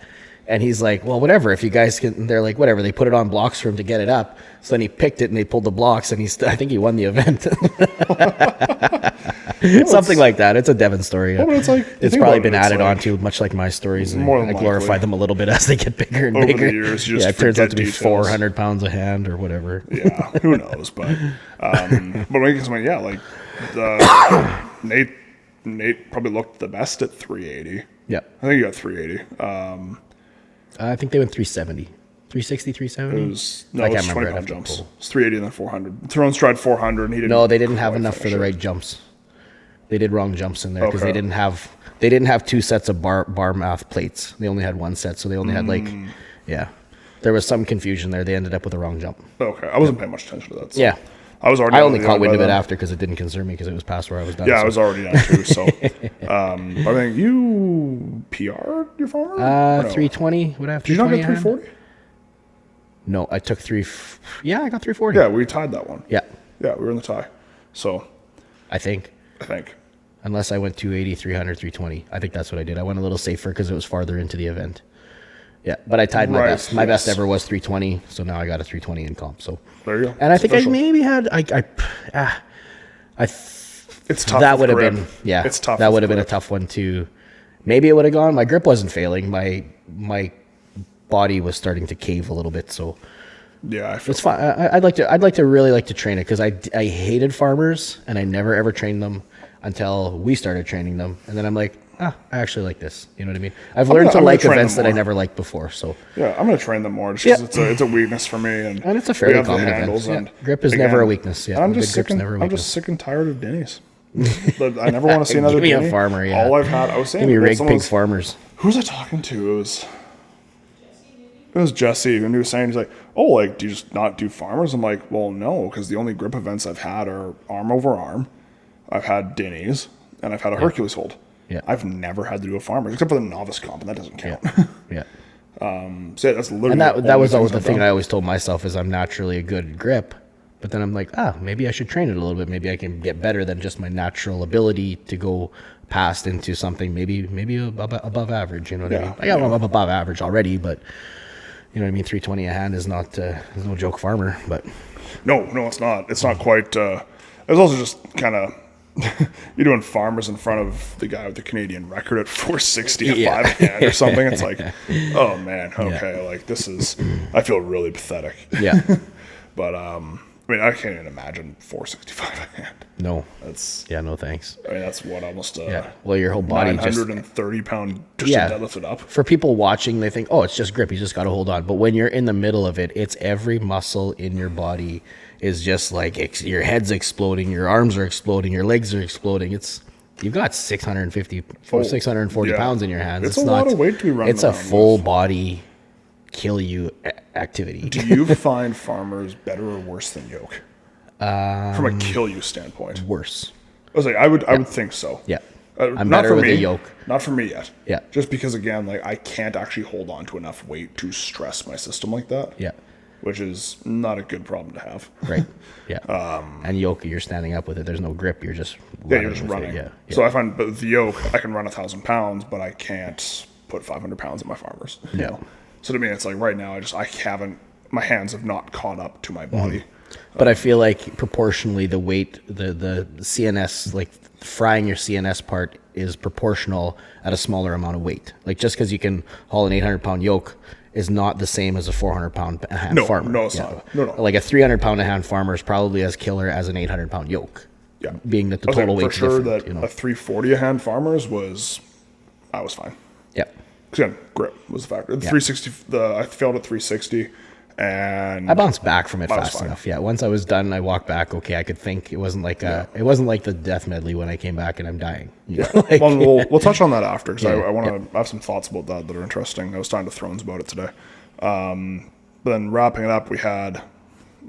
And he's like, well, whatever. If you guys can, they're like, whatever. They put it on blocks for him to get it up. So then he picked it and they pulled the blocks, and I think he won the event. Something like that. It's a Devon story. Well, but it's like, It's think probably about it, been it's added like- onto, much like my stories. And More than I glorify likely. them a little bit as they get bigger and Over the bigger. years, you just it turns out forget to be details. 400 pounds a hand or whatever. Yeah, who knows? But when it comes to yeah, like Nate probably looked the best at 380. Yeah. I think he got 380. I think they went 370. 360, 370? It was no, I it can't was remember. 25 I'd have to jumps. pull. It's 380 and then 400. Throwing stride 400. And he didn't. No, they didn't have quite enough for finish the it. right jumps. They did wrong jumps in there because Okay. they didn't have two sets of bar math plates. They only had one set, so they only had yeah. There was some confusion there. They ended up with a wrong jump. Okay, I wasn't paying much attention to that. So Yeah. I was already. I only on the caught yard wind by of it then. after because it didn't concern me because it was past where I was done. Yeah, so. I was already done too. So, I think you PR'd your farmer. Or no? 320. What I have? Did you not 320 get a hand? 340? No, I took Yeah, I got 340. Yeah, we tied that one. Yeah, Yeah, we were in the tie. So I think. I think. Unless I went 280, 300, 320. I think that's what I did. I went a little safer because it was farther into the event. Yeah, but I tied my Right, best. My best yes. ever was 320, so now I got a 320 in comp. So There you go. and I It's think official. I maybe had It's tough. that with would have grip. been It's tough. That with would have been a grip. tough one to. Maybe it would have gone. My grip wasn't failing. My body was starting to cave a little bit. So Yeah, I feel it's fine. I'd like to really like to train it because I hated farmers and I never ever trained them until we started training them, and then I'm like, I actually like this. You know what I mean? I've learned to I'm gonna like train them events that I more. never liked before. So Yeah, I'm gonna train them more just because it's a weakness for me, and And it's a we fairly have the common event. handles, Yeah. and Grip is never a weakness. Yeah, and I'm big just grip's sick. never a I'm weakness. just sick and tired of Denny's. But I never want to see another Give me a Denny. farmer, yeah. All I've had, I was saying, Give me about rig someone pig was- farmers. Who was I talking to? It was Jesse, and he was saying, he's like, oh, like, do you just not do farmers? I'm like, well, no, because the only grip events I've had are arm over arm. I've had Denny's, and I've had a Hercules hold. Yeah. I've never had to do a farmers, except for the novice comp, and that doesn't count. Yeah. So yeah, that's literally And the that only was always things the I've thing done. I always told myself is I'm naturally a good grip. But then I'm like, maybe I should train it a little bit. Maybe I can get better than just my natural ability to go past into something maybe above average. You know what I mean? I got one above average already, but you know what I mean. 320 a hand is not is no joke farmer. But No, it's not. It's not quite. It was also just kind of you're doing farmers in front of the guy with the Canadian record at 460 at Yeah. 5 hand or something. It's like, oh man, okay, like this is. I feel really pathetic. yeah, But I mean, I can't even imagine 465 a hand. no, That's. no thanks. I mean, that's what almost Yeah, well, your whole body just 930 pound just Yeah. to deadlift it up. for people watching, they think, oh, it's just grip. You just got to hold on. But when you're in the middle of it, it's every muscle in your body is just like your head's exploding, your arms are exploding, your legs are exploding. You've got 640 yeah. pounds in your hands. It's a lot of weight to be running It's a around full with. body kill you activity. Do you find farmers better or worse than yoke? From a kill you standpoint. Worse. I was like, I would think so. Yeah. I'm not better for with me. a yoke. Not for me yet. Yeah. Just because again, like I can't actually hold on to enough weight to stress my system like that. Yeah. Which is not a good problem to have. Right. Yeah. And yoke, you're standing up with it. There's no grip. You're just Yeah, you're just with it. running. Yeah. So I find, but with the yoke, I can run 1,000 pounds, but I can't put 500 pounds in my farmers. you No. know? So to me, it's like right now, I haven't. My hands have not caught up to my body. But I feel like proportionally the weight, the CNS, like frying your CNS part is proportional at a smaller amount of weight. Like just because you can haul an 800-pound yoke is not the same as a 400-pound a hand No, farmer. no, it's not. No. Like a 300-pound a hand farmer is probably as killer as an 800-pound yoke. Yeah. Being that the I was like, total for weight's sure different. that You know? a 340 a hand farmers was, I was fine. Yeah. Again, grip was the factor. The 360, I failed at 360, and I bounced back from it was fast fine. enough. Yeah, once I was done, I walked back. Okay, I could think. It wasn't like it wasn't like the death medley when I came back and I'm dying. You know, like- well, we'll touch on that after because Yeah, I want to I have some thoughts about that are interesting. I was talking to Thrones about it today. But then wrapping it up, we had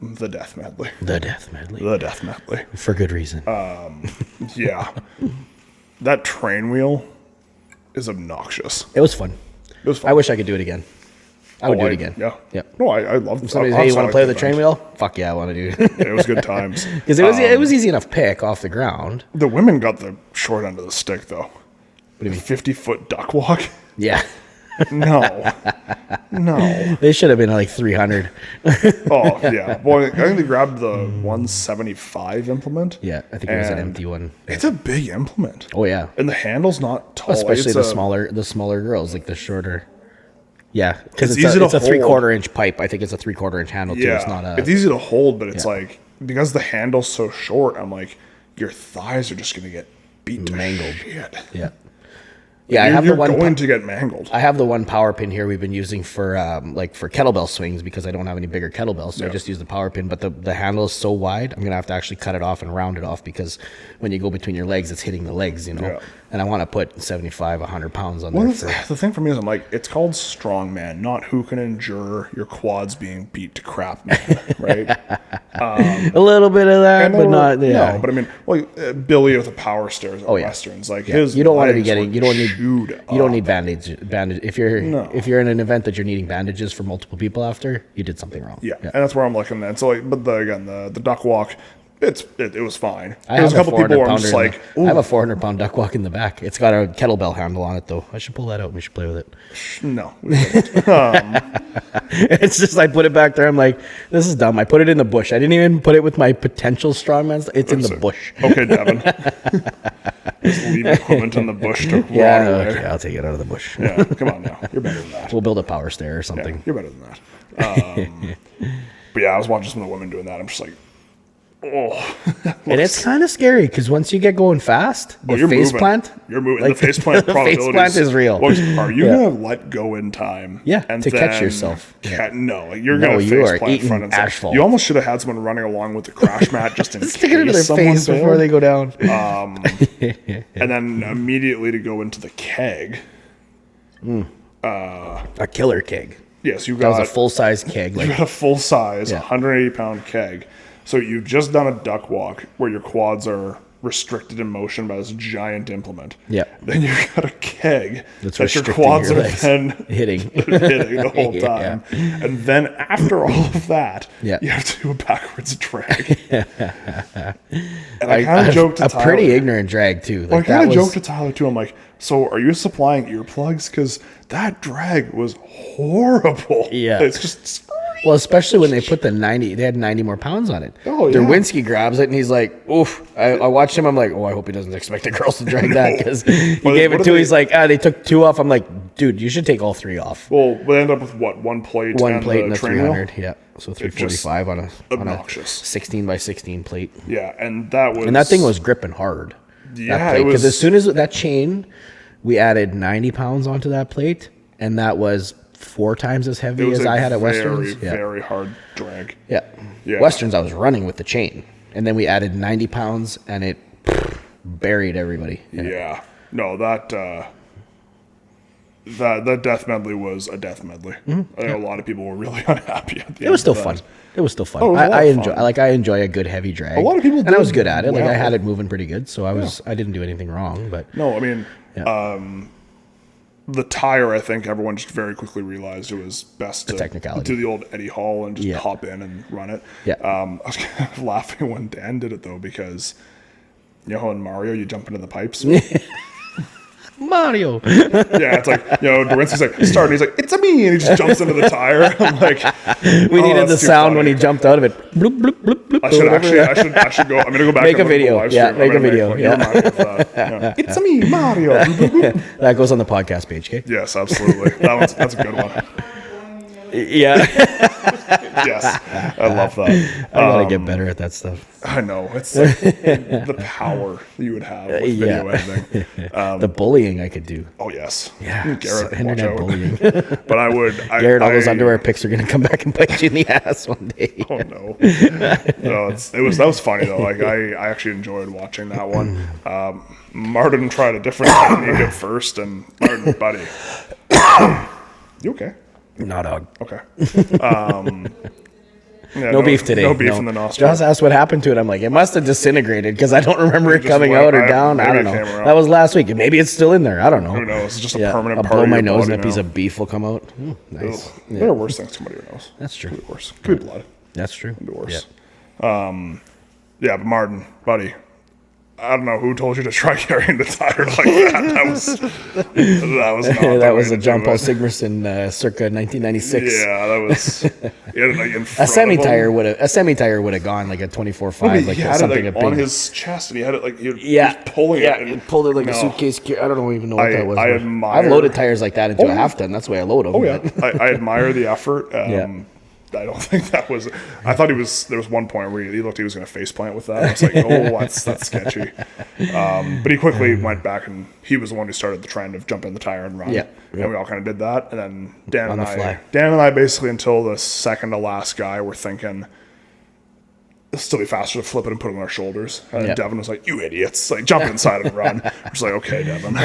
the death medley. the death medley The death medley. for good reason. Yeah, that train wheel is obnoxious. It was fun. It was fun. I wish I could do it again. I would do it again. Yeah. Yep. No, I love it. Somebody say, "You want to play with the train wheel?" Fuck yeah, I want to do it. It was good times. Because it was easy enough pick off the ground. The women got the short end of the stick, though. What do you mean? 50-foot duck walk? Yeah, No. No. they should have been like 300. Oh, yeah. Well, I think they grabbed the 175 implement. Yeah, I think it was an And empty one. It's a big implement. Oh yeah, And the handle's not tall. especially It's the smaller girls, like the shorter. Yeah, because It's easy to it's a hold. 3/4 inch pipe. I think it's a 3/4 inch handle too. Yeah. It's not a. It's easy to hold, but it's Yeah. like, because the handle's so short, I'm like, your thighs are just going to get beat to Mangled. shit. Yeah. Yeah, I have You're the one. going to get mangled. I have the one power pin here we've been using for for kettlebell swings because I don't have any bigger kettlebells, so I just use the power pin. But the handle is so wide, I'm gonna have to actually cut it off and round it off because when you go between your legs, it's hitting the legs, you know. Yeah. And I want to put 75, 100 pounds on Well, there. that's- the thing for me is I'm like, it's called strongman, not who can endure your quads being beat to crap, man, right? A little bit of that, but not. Yeah. No, but I mean, well, Billy with the power stairs at Oh, yeah. Westerns, like Yeah. his You don't want to be legs getting. were You don't need. chewed You don't up. need bandage. If you're in an event that you're needing bandages for multiple people after, you did something wrong. Yeah, and that's where I'm looking at. So, like, but the duck walk, It was fine. I There was a have couple people where I'm just like, I have a 400-pound duck walk in the back. It's got a kettlebell handle on it, though. I should pull that out. We should play with it. no. It's just I put it back there. I'm like, this is dumb. I put it in the bush. I didn't even put it with my potential strongman. It's in the bush. Okay, Devin. Just leave equipment in the bush to rot away. Okay, I'll take it out of the bush. Yeah, come on now. You're better than that. We'll build a power stair or something. Yeah, you're better than that. But yeah, I was watching some of the women doing that. I'm just like, oh. And it's kind of scary because once you get going fast, the face plant. You're moving. Like, the face plant the probabilities. face plant is real. Are you going to let go in time? Yeah, and to catch yourself. No, like you're going to face plant front and asphalt. You almost should have had someone running along with the crash mat just in Stick it into their face before they go down. And then immediately to go into the keg. A killer keg. Yes, you That got was a full-size keg. you got a full size 180-pound keg. So you've just done a duck walk where your quads are restricted in motion by this giant implement. Yeah. Then you've got a keg That's that your restricting quads your are legs. then hitting the whole time. And then after all of that, Yeah. you have to do a backwards drag. And I kind of joked to Tyler. A pretty ignorant drag, too. Well, I Like, kind that of was, joked to Tyler, too. I'm like, so are you supplying earplugs? Because that drag was horrible. Yeah. It's just... Well, especially when they put they had 90 more pounds on it. Oh, yeah. Derwinski grabs it and he's like, oof. I watched him. I'm like, I hope he doesn't expect the girls to drag that because he gave it two. He's like, they took two off. I'm like, dude, you should take all three off. Well, we end up with what? One plate and a train wheel? 300. Yeah. So 345 on a obnoxious 16 by 16 plate. Yeah, and that thing was gripping hard. Yeah, it was, because as soon as that chain, we added 90 pounds onto that plate, and that was 4 times as heavy as I had at Westerns. Very hard drag. Yeah. Westerns, I was running with the chain, and then we added 90 pounds, and it buried everybody. Yeah. No, that death medley was a death medley. Mm-hmm. I know a lot of people were really unhappy at the end. It was still fun. It was still fun. Oh, I enjoy a good heavy drag. A lot of people and I was good at it. Well. Like I had it moving pretty good, so I didn't do anything wrong. But no, I mean, the tire, I think everyone just very quickly realized it was best to do the old Eddie Hall and just hop in and run it. Yeah. I was kind of laughing when Dan did it though, because you know how in Mario you jump into the pipes. Mario. Yeah, it's like, Derwinski's like, start, and he's like, it's a me, and he just jumps into the tire. I'm like, we needed the sound when he jumped out of it. Bloop, bloop, bloop, bloop, I should go. I'm gonna go back. Make a video. Yeah, make a video. Yeah. It's a me, Mario. That goes on the podcast page. Okay. Yes, absolutely. That's a good one. Yeah. Yes, I love that. I gotta get better at that stuff. I know, it's like the power you would have with video editing. The bullying I could do. Oh yes, yeah, Garrett, internet bullying. But I would. Garrett, all those underwear pics are gonna come back and bite you in the ass one day. Oh no, no, that was funny though. Like I actually enjoyed watching that one. Martin tried a different technique at first, and Martin, buddy, you okay? No, dog. Okay. No beef today. No beef in the nostril. Josh asked what happened to it. I'm like, it must have disintegrated because I don't remember it coming out or down. I don't know. That was last week. Maybe it's still in there. I don't know. Who knows? It's just a permanent I'll part blow of my your nose body and a piece of beef will come out. Nice. There are worse things come out of your nose. That's true. Could be worse. Could be blood. That's true. Could be worse. Yeah. But Martin, buddy, I don't know who told you to try carrying the tire like that. That was not that was a John Paul Sigmarsson circa 1996. Yeah, that was. He had it like in front a semi tire would have gone like a 24.5, like he had something it like on his chest, and he had it like he was pulling it. He pulled it like a suitcase. I don't even know what that was. I've loaded tires like that into a half ton. That's the way I load them. Oh yeah, I admire the effort. I don't think that was. I thought there was one point where he looked, he was going to faceplant with that. I was like, oh, that's sketchy. But he quickly went back, and he was the one who started the trend of jumping the tire and run. Yeah. And we all kind of did that. And then Dan and I basically, until the second to last guy, were thinking it'll still be faster to flip it and put it on our shoulders. And then Devin was like, you idiots, like jump inside and run. We're just like, okay, Devin.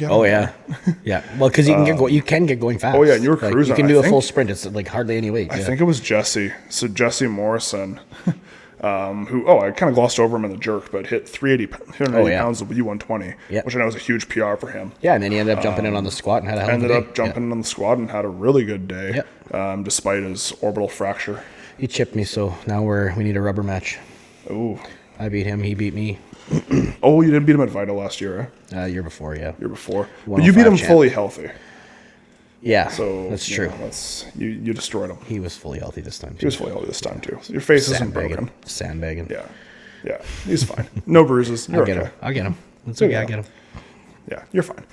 Oh yeah. Well, because you can get going fast. Oh yeah, and you were cruising. You can do a full sprint. It's like hardly any weight. I think it was Jesse. So Jesse Morrison who, I kind of glossed over him in the jerk, but hit 380 pounds of U120, which I know was a huge PR for him. Yeah, and then he ended up jumping in on the squat and had a hell of a day. Ended up jumping on the squat and had a really good day, despite his orbital fracture. He chipped me, so now we need a rubber match. Ooh. I beat him, he beat me. Oh, you did beat him at Vita last year, eh? Year before, yeah. Year before. But you beat him fully healthy. Yeah, so that's true. You destroyed him. He was fully healthy this time, too. He was fully healthy this time, too. So your face isn't broken. Sandbagging. Yeah, he's fine. No bruises. You're okay. I'll get him. It's okay, I'll get him. Yeah, you're fine.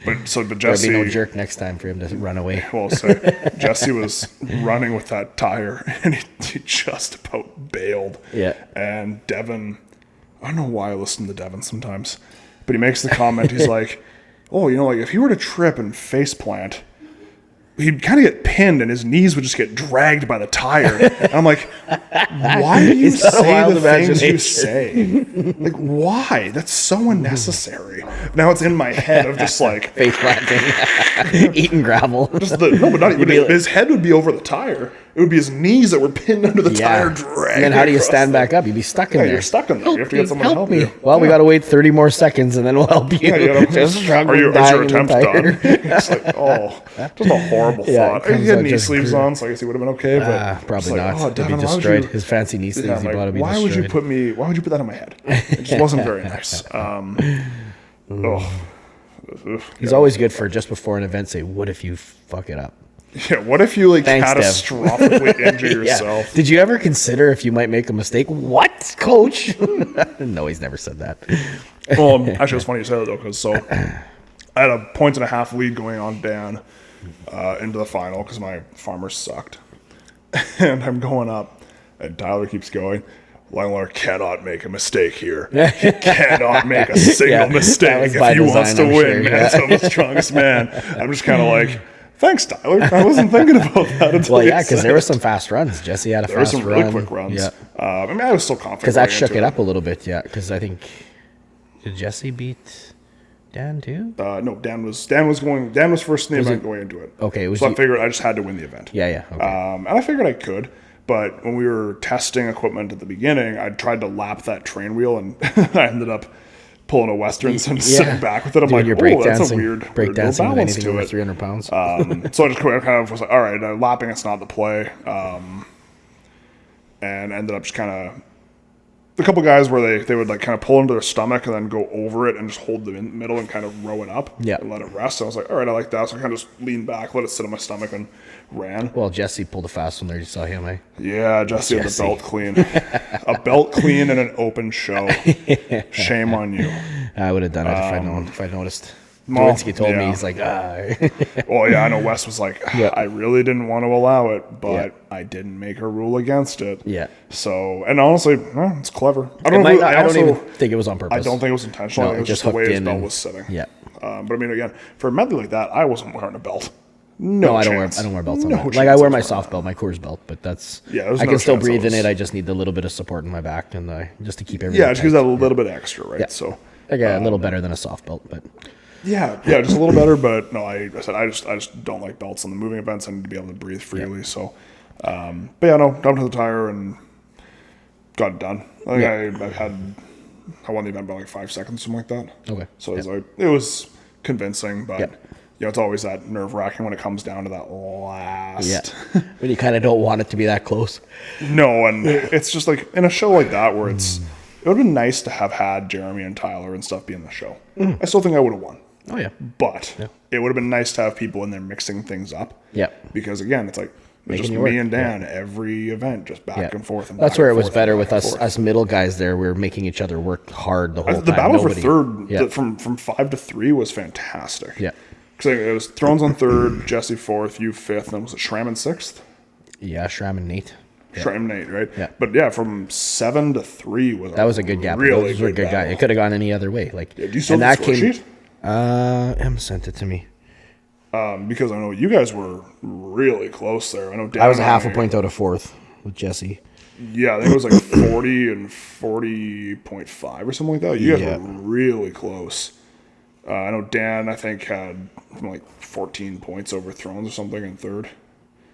But Jesse... There'll be no jerk next time for him to run away. Well, so Jesse was running with that tire, and he just about bailed. Yeah. And Devin... I don't know why I listen to Devin sometimes, but he makes the comment, he's like, oh, if he were to trip and face plant, he'd kind of get pinned and his knees would just get dragged by the tire. And I'm like, why do you say the things you say? Like, why? That's so unnecessary. Now it's in my head of just like... face planting. Eating gravel. But not even... His head would be over the tire. It would be his knees that were pinned under the tire, dragged. And then how do you stand back up? You'd be stuck in there. You're stuck in there. You have to get someone to help you. Well, we got to wait 30 more seconds and then we'll help you. Just struggle. Is your attempt done? It's like, just a horrible thought. He had knee sleeves on, so I guess he would have been okay. But probably not. He'd be destroyed. His fancy knee sleeves, he bought to be destroyed. Why would you put that on my head? It just wasn't very nice. He's always good for just before an event, say, what if you fuck it up? Yeah, what if you catastrophically injure yourself? Did you ever consider if you might make a mistake? What, coach? No, he's never said that. Well, actually, it's funny you said it, though, because I had a 1.5 lead going on Dan into the final because my farmers sucked. And I'm going up, and Tyler keeps going. Langler cannot make a mistake here. He cannot make a single mistake if he wants to win. Sure, I'm the strongest man. I'm just kind of like... Thanks, Tyler. I wasn't thinking about that until because there were some fast runs. Jesse had a fast run. There were some really quick runs. Yeah. I was still confident. Because that shook it up a little bit, because I think... Did Jesse beat Dan, too? No, Dan was first in the event going into it. Okay. I figured I just had to win the event. Yeah. Okay. And I figured I could. But when we were testing equipment at the beginning, I tried to lap that train wheel, and I ended up pulling a Westerns and sitting back with it. I'm like, that's a weird breakdancing with anything to over it. 300 pounds. So I just kind of was like, all right, lapping it's not the play. And ended up just kind of... A couple guys where they would like kind of pull into their stomach and then go over it and just hold them in the middle and kind of row it up and let it rest. So I was like, all right, I like that. So I kind of just leaned back, let it sit on my stomach and ran. Well, Jesse pulled a fast one there. You saw him, eh? Yeah, Jesse had the belt clean. A belt clean and an open show. Shame on you. I would have done it if I'd noticed. Nowinski told me, he's like, Well, yeah, I know Wes was like, I really didn't want to allow it, but I didn't make a rule against it. Yeah. So, and honestly, it's clever. I don't even think it was on purpose. I don't think it was intentional. It was just the way his belt was sitting. Yeah. But I mean, again, for a medley like that, I wasn't wearing a belt. No, I don't wear belts on that. Like I wear my soft belt, my Coors belt, but that's I can still breathe in it. I just need a little bit of support in my back and just to keep everything. Yeah, just gives that a little bit extra, right? Yeah. So a little better than a soft belt, but yeah, just a little better. But no, I said I just don't like belts on the moving events. I need to be able to breathe freely. Yeah. So, but yeah, no, dumped to the tire and got it done. I think I won the event by like 5 seconds, something like that. Okay. So it was convincing, but it's always that nerve wracking when it comes down to that last. Yeah. When you kind of don't want it to be that close. No, and it's just like in a show like that where it would have been nice to have had Jeremy and Tyler and stuff be in the show. I still think I would have won. Oh yeah. But it would have been nice to have people in there mixing things up. Yeah. Because again, it's like just me and Dan every event, just back and forth. And that's where it was better with us middle guys there. We were making each other work hard the whole time. The battle for third from 5 to 3 was fantastic. Yeah. Because it was Thrones on third, Jesse fourth, you fifth, and was it Schramm in sixth? Yeah, Schramm and Nate. Schramm and Nate, right? Yeah. But from 7 to 3 was a good gap. Really good guy. It could have gone any other way. Like, do you still have the score sheet? Em sent it to me. Because I know you guys were really close there. I know Dan I was a half a point out of fourth with Jesse. Yeah, I think it was like 40 and 40.5 or something like that. You guys were really close. I know Dan, I think, had like 14 points over Thrones or something in third.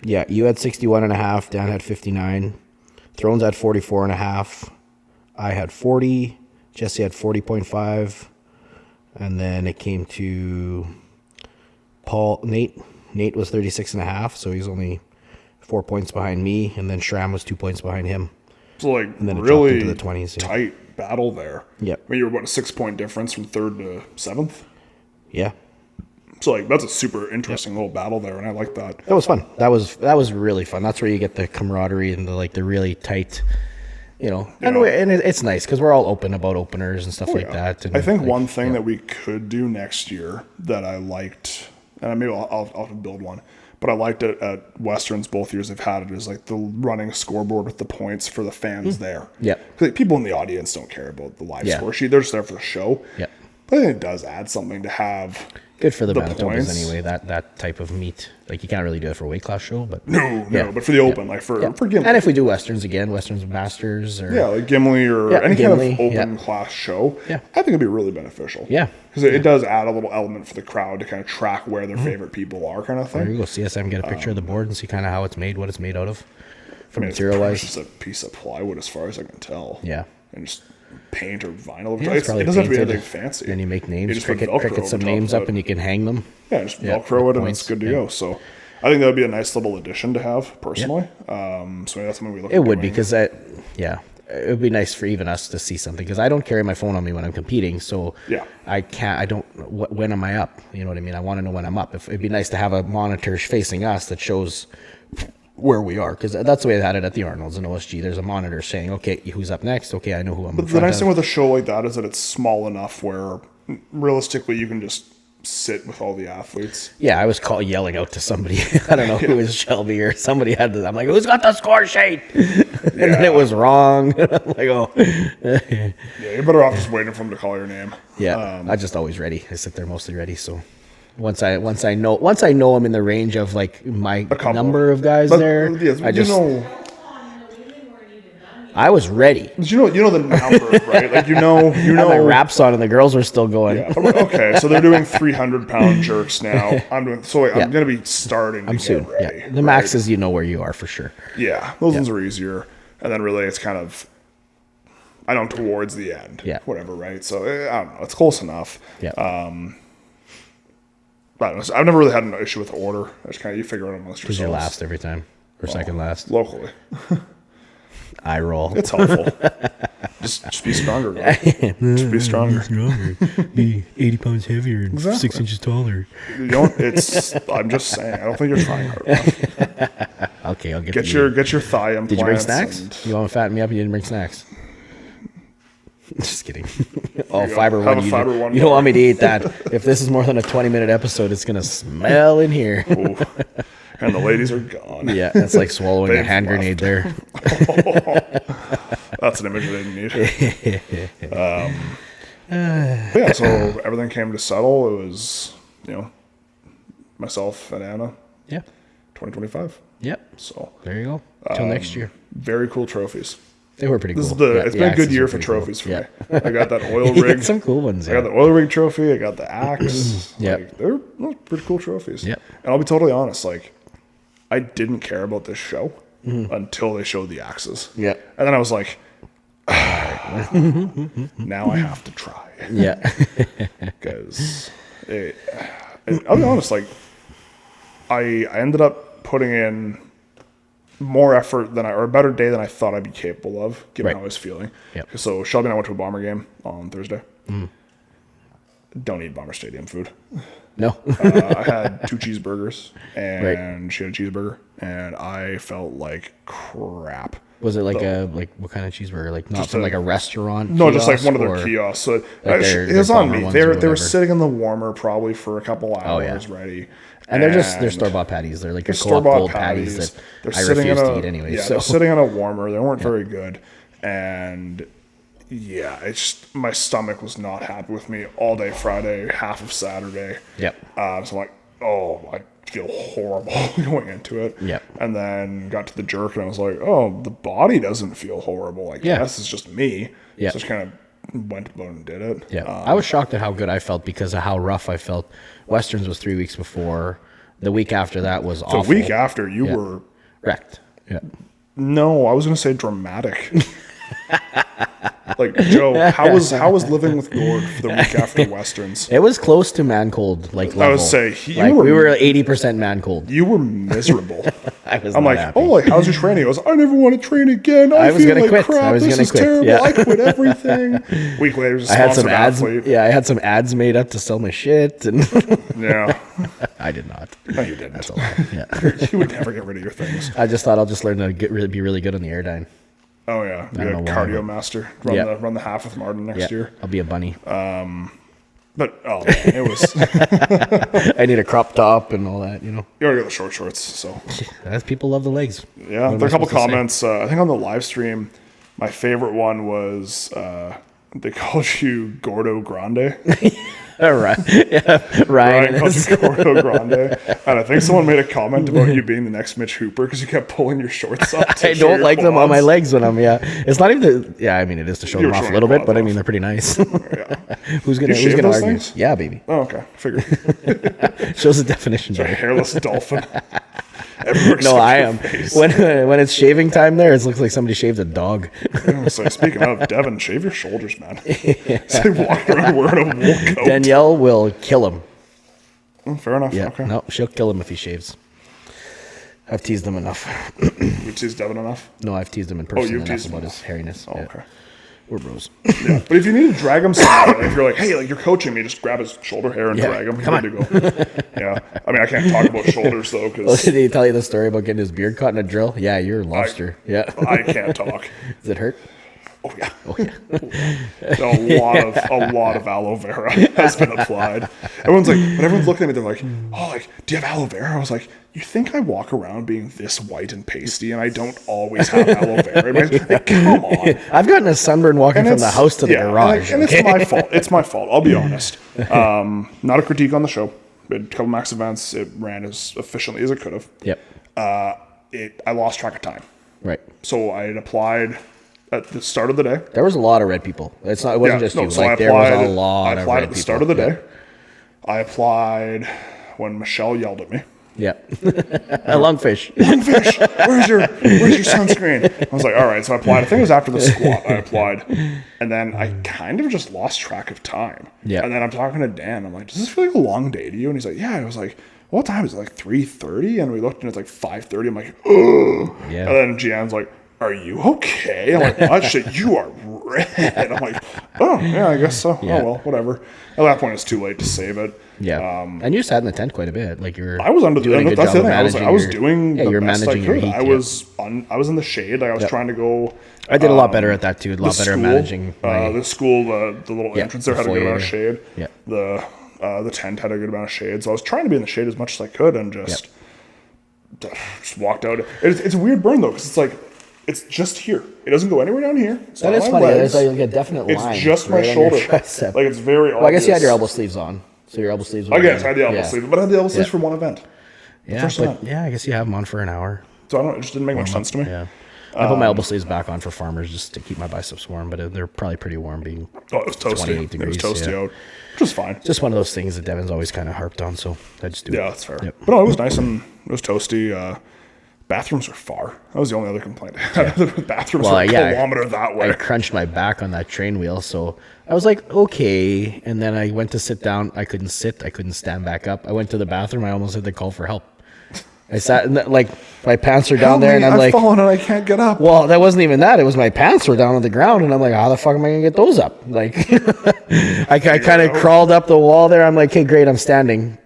Yeah, you had 61.5. Dan had 59. Thrones had 44.5. I had 40. Jesse had 40.5. And then it came to Nate. Nate was 36.5, so he's only 4 points behind me. And then Shram was 2 points behind him. So, like, And then it really dropped into the 20s. Yeah. tight battle there. Yep. I mean, you were, what, a 6-point difference from 3rd to 7th? Yeah. So, like, that's a super interesting little battle there, and I like that. That was fun. That was really fun. That's where you get the camaraderie and the really tight, and it's nice because we're all open about openers and stuff like that. And I think one thing that we could do next year that I liked, and maybe I'll build one, but I liked it at Westerns both years I've had it, is like the running scoreboard with the points for the fans there. Yeah. Because people in the audience don't care about the live Yeah. score sheet. They're just there for the show. Yeah. But I think it does add something to have. Good for the Manitobas points. anyway, that type of meet. Like, you can't really do it for a weight class show, but... No, but for the open, like for Gimli. And if we do Westerns again, Westerns Masters, or... Yeah, like Gimli or any Gimli, kind of open class show, Yeah. I think it'd be really beneficial. Yeah. Because it does add a little element for the crowd to kind of track where their favorite people are, kind of There thing. you go, CSM, get a picture of the board and see kind of how it's made, what it's made out of, I mean, material-wise. it's just a piece of plywood as far as I can tell. Yeah. And just paint or vinyl. Yeah, it's It probably doesn't have to be painted. anything fancy. Then you make You names, just put cricket Velcro some over names top of up, and it. you can hang them. Yeah, just Yeah, Velcro it with and points, it's good to yeah. go. So I think that would be a nice little addition to have, personally. So maybe that's something we look at It would doing. because it would be nice for even us to see something, because I don't carry my phone on me when I'm competing, so Yeah. when am I up? You know what I mean? I want to know when I'm up. If it'd be nice to have a monitor facing us that shows where we are, because that's the way I had it at the Arnold's and OSG. There's a monitor saying, okay, who's up next? Okay, I know who I'm in But the front nice of. thing with a show like that is that it's small enough where realistically you can just sit with all the athletes. Yeah, I was yelling out to somebody. I don't know who was Shelby or somebody had I'm like, who's got the score sheet? And then it was wrong. I'm like, oh. Yeah, you're better off just waiting for them to call your name. Yeah, I just always ready. I sit there mostly ready. So once I know I'm in the range of like my number of guys there, I was ready. You know the number, right? Like you know. I had my wraps on, and the girls were still going. Yeah. Okay, so they're doing 300-pound jerks now. I'm gonna be starting. I'm soon. Ready, Yeah, the max is where you are for sure. Yeah, those ones are easier, and then really it's kind of, I don't know, towards the end. Yeah. Whatever, right? So I don't know. It's close enough. Yeah. I don't know. I've never really had an issue with the order. I just kind of you figure it out amongst Who's yourselves. your last every time, or second last? Locally. I roll. It's helpful. just be stronger, guys. Just be stronger. Be 80 pounds heavier and 6 inches taller. You don't. I'm just saying. I don't think you're trying hard enough. Okay, I'll Get your thigh implants. Did you bring snacks? and- You want to fatten me up? You didn't bring snacks. Just kidding. Oh, go. fiber Have one. a fiber one You don't more. want me to eat that. If this is more than a 20-minute episode, it's gonna smell in here. Ooh. And the ladies are gone. Yeah, that's like swallowing a They've hand left. grenade there. That's an image I didn't need. Yeah, so everything came to settle. It was, myself and Anna, Yeah. 2025. Yep. So There you go. Till next year. very cool trophies. They were pretty cool. It's been a good year for trophies for me. I got that oil You rig. got some cool ones. I got the oil rig trophy. I got the axe. Yep. They're pretty cool trophies. Yep. And I'll be totally honest, I didn't care about this show until they showed the axes. Yep. And then I was like, now I have to try. Yeah. Because I'll be honest, I ended up putting in more effort or a better day than I thought I'd be capable of, given Right. how I was feeling. Yep. So Shelby and I went to a Bomber game on Thursday. Don't eat Bomber Stadium food. No. I had 2 cheeseburgers, and she had a cheeseburger, and I felt like crap. Was it like what kind of cheeseburger? Like not Just from a- like a restaurant? No, just like kiosk, one of their or- kiosks. So their it was on bomber me. ones They or were whatever. sitting in the warmer probably for a couple Oh, hours yeah. ready. And they're store-bought patties. They're like your co-op store-bought gold patties that They're I sitting refuse in to eat anyway. Yeah, So they're sitting in a warmer. They weren't very good, and yeah, my stomach was not happy with me all day Friday, half of Saturday. Yep. So I'm like, I feel horrible going into it. Yep. And then got to the jerk, and I was like, the body doesn't feel horrible. I guess it's just me. Yeah. So just kind of went about and did it. Yeah, I was shocked at how good I felt because of how rough I felt. Westerns was 3 weeks before. The week after that was awful. The week after, you were wrecked. Yeah, No, I was going to say dramatic. Like, Joe, how was living with Gord for the week after Westerns? It was close to man cold, like level. I would say we were 80% man cold. You were miserable. I'm like, happy. oh, like, how's your training? I was, I never want to train again. I was feel gonna like quit. crap. I was this gonna is quit. terrible. Yeah. I quit everything. Week later, just I had some ads. athlete. Yeah, I had some ads made up to sell my shit, and Yeah. I did not. No, you didn't. That's a lie. Yeah. You would never get rid of your things. I just thought I'll just learn to be really good on the airdyne. Oh, yeah. Be I a don't know why, cardio but- master. Yeah. Run the half with Martin next year. I'll be a bunny. But, oh, man, it was... I need a crop top and all that, you know. You already got the short shorts, so... As people love the legs. Yeah, What am there are a I couple supposed to say? comments. I think on the live stream, my favorite one was they called you Gordo Grande. All right. Yeah, Ryan Called is. you Gordo Grande. And I think someone made a comment about you being the next Mitch Hooper because you kept pulling your shorts up. to I show don't your like them on my quads. legs when I'm, It's not even I mean, it is to show You them were off a showing little your bit, but I quads mean, off. they're pretty nice. Yeah. Who's gonna shave argue? those things? Yeah, baby. Oh, okay. Figured. Shows the definition. A better. hairless dolphin. Everywhere No, except I your am. face. When it's shaving time there, it looks like somebody shaved a dog. It's like, speaking of, Devin, shave your shoulders, man. It's like walking around wearing a wool coat. Danielle will kill him. Oh, fair enough. Yeah, Okay. no, she'll kill him if he shaves. I've teased him enough. You teased Devin enough? No, I've teased him in person you've enough teased him about his hairiness. Oh, Yeah. okay. We're bros. Yeah. But if you need to drag him somewhere, like if you're like, hey, like you're coaching me, just grab his shoulder hair and Yeah, drag him. come You're good to go. Yeah. I mean, I can't talk about shoulders though, Did because he tell you the story about getting his beard caught in a drill? Yeah, you're a lobster. Yeah. I can't talk. Does it hurt? Oh yeah. Oh, yeah. A lot of aloe vera has been applied. Everyone's like, when everyone's looking at me, they're like, oh, like, do you have aloe vera? I was like, you think I walk around being this white and pasty and I don't always have aloe vera? Like, come on. I've gotten a sunburn walking from the house to the garage. And it's my fault. It's my fault. I'll be honest. Not a critique on the show. We had a couple max events. It ran as efficiently as it could have. Yep. I lost track of time. Right. So I had applied at the start of the day. There was a lot of red people. It wasn't just you. So like there was a lot I of applied red at the people. start of the Yeah. day. I applied when Michelle yelled at me. Yeah. A lungfish. Fish, where's your sunscreen? I was like, all right. So I applied. I think it was after the squat. I applied, and then I kind of just lost track of time. Yeah. And then I'm talking to Dan. I'm like, does this feel like a long day to you? And he's like, yeah. I was like, what time is it? Like 3:30? And we looked, and it's like 5:30. I'm like, oh. Yeah. And then Gian's like, are you okay? I'm like, oh shit, you are red. I'm like, oh yeah, I guess so. Yeah. Oh well, whatever. At that point, it's too late to save it. Yeah. And you sat in the tent quite a bit. Like you were. I was under the. doing a good That's the job of thing. I was managing doing yeah, the you're best I managing your could. heat. I was in the shade. Like I was trying to go. I did a lot better at that too. A lot better at school, managing. My, the school, the little entrance there the had a good amount of foyer. shade. Yeah. The tent had a good amount of shade, so I was trying to be in the shade as much as I could, and just walked out. It's a weird burn though, because it's like it's just here. It doesn't go anywhere down here. It's that not is on my funny. legs. There's like a definite line. It's just my right on your shoulder. tricep. Like it's very obvious. Well, I guess you had your elbow sleeves on. So your elbow sleeves were I guess I on. had the elbow Yeah. sleeve, but I had the elbow sleeves for one event. Yeah, first but, event. yeah, I guess you have them on for an hour. So I don't. It just didn't make much sense to me. Yeah. I put my elbow sleeves back on for farmers just to keep my biceps warm, but they're probably pretty warm being Oh, it was toasty. 28 It was degrees, toasty yeah. out, which was fine. just one of those things that Devin's always kind of harped on, so I just do it. Yeah, that's fair. Yep. But no, it was nice and it was toasty. Bathrooms were far. That was the only other complaint. The bathrooms were a kilometer that way. I crunched my back on that train wheel, so I was like, okay. And then I went to sit down. I couldn't sit. I couldn't stand back up. I went to the bathroom. I almost had to call for help. I sat in like my pants are down there, and I'm I've like, fallen and I can't get up. well, that wasn't even that. It was my pants were down on the ground, and I'm like, how the fuck am I gonna get those up? Like, I kind of crawled up the wall there. I'm like, okay, great, I'm standing.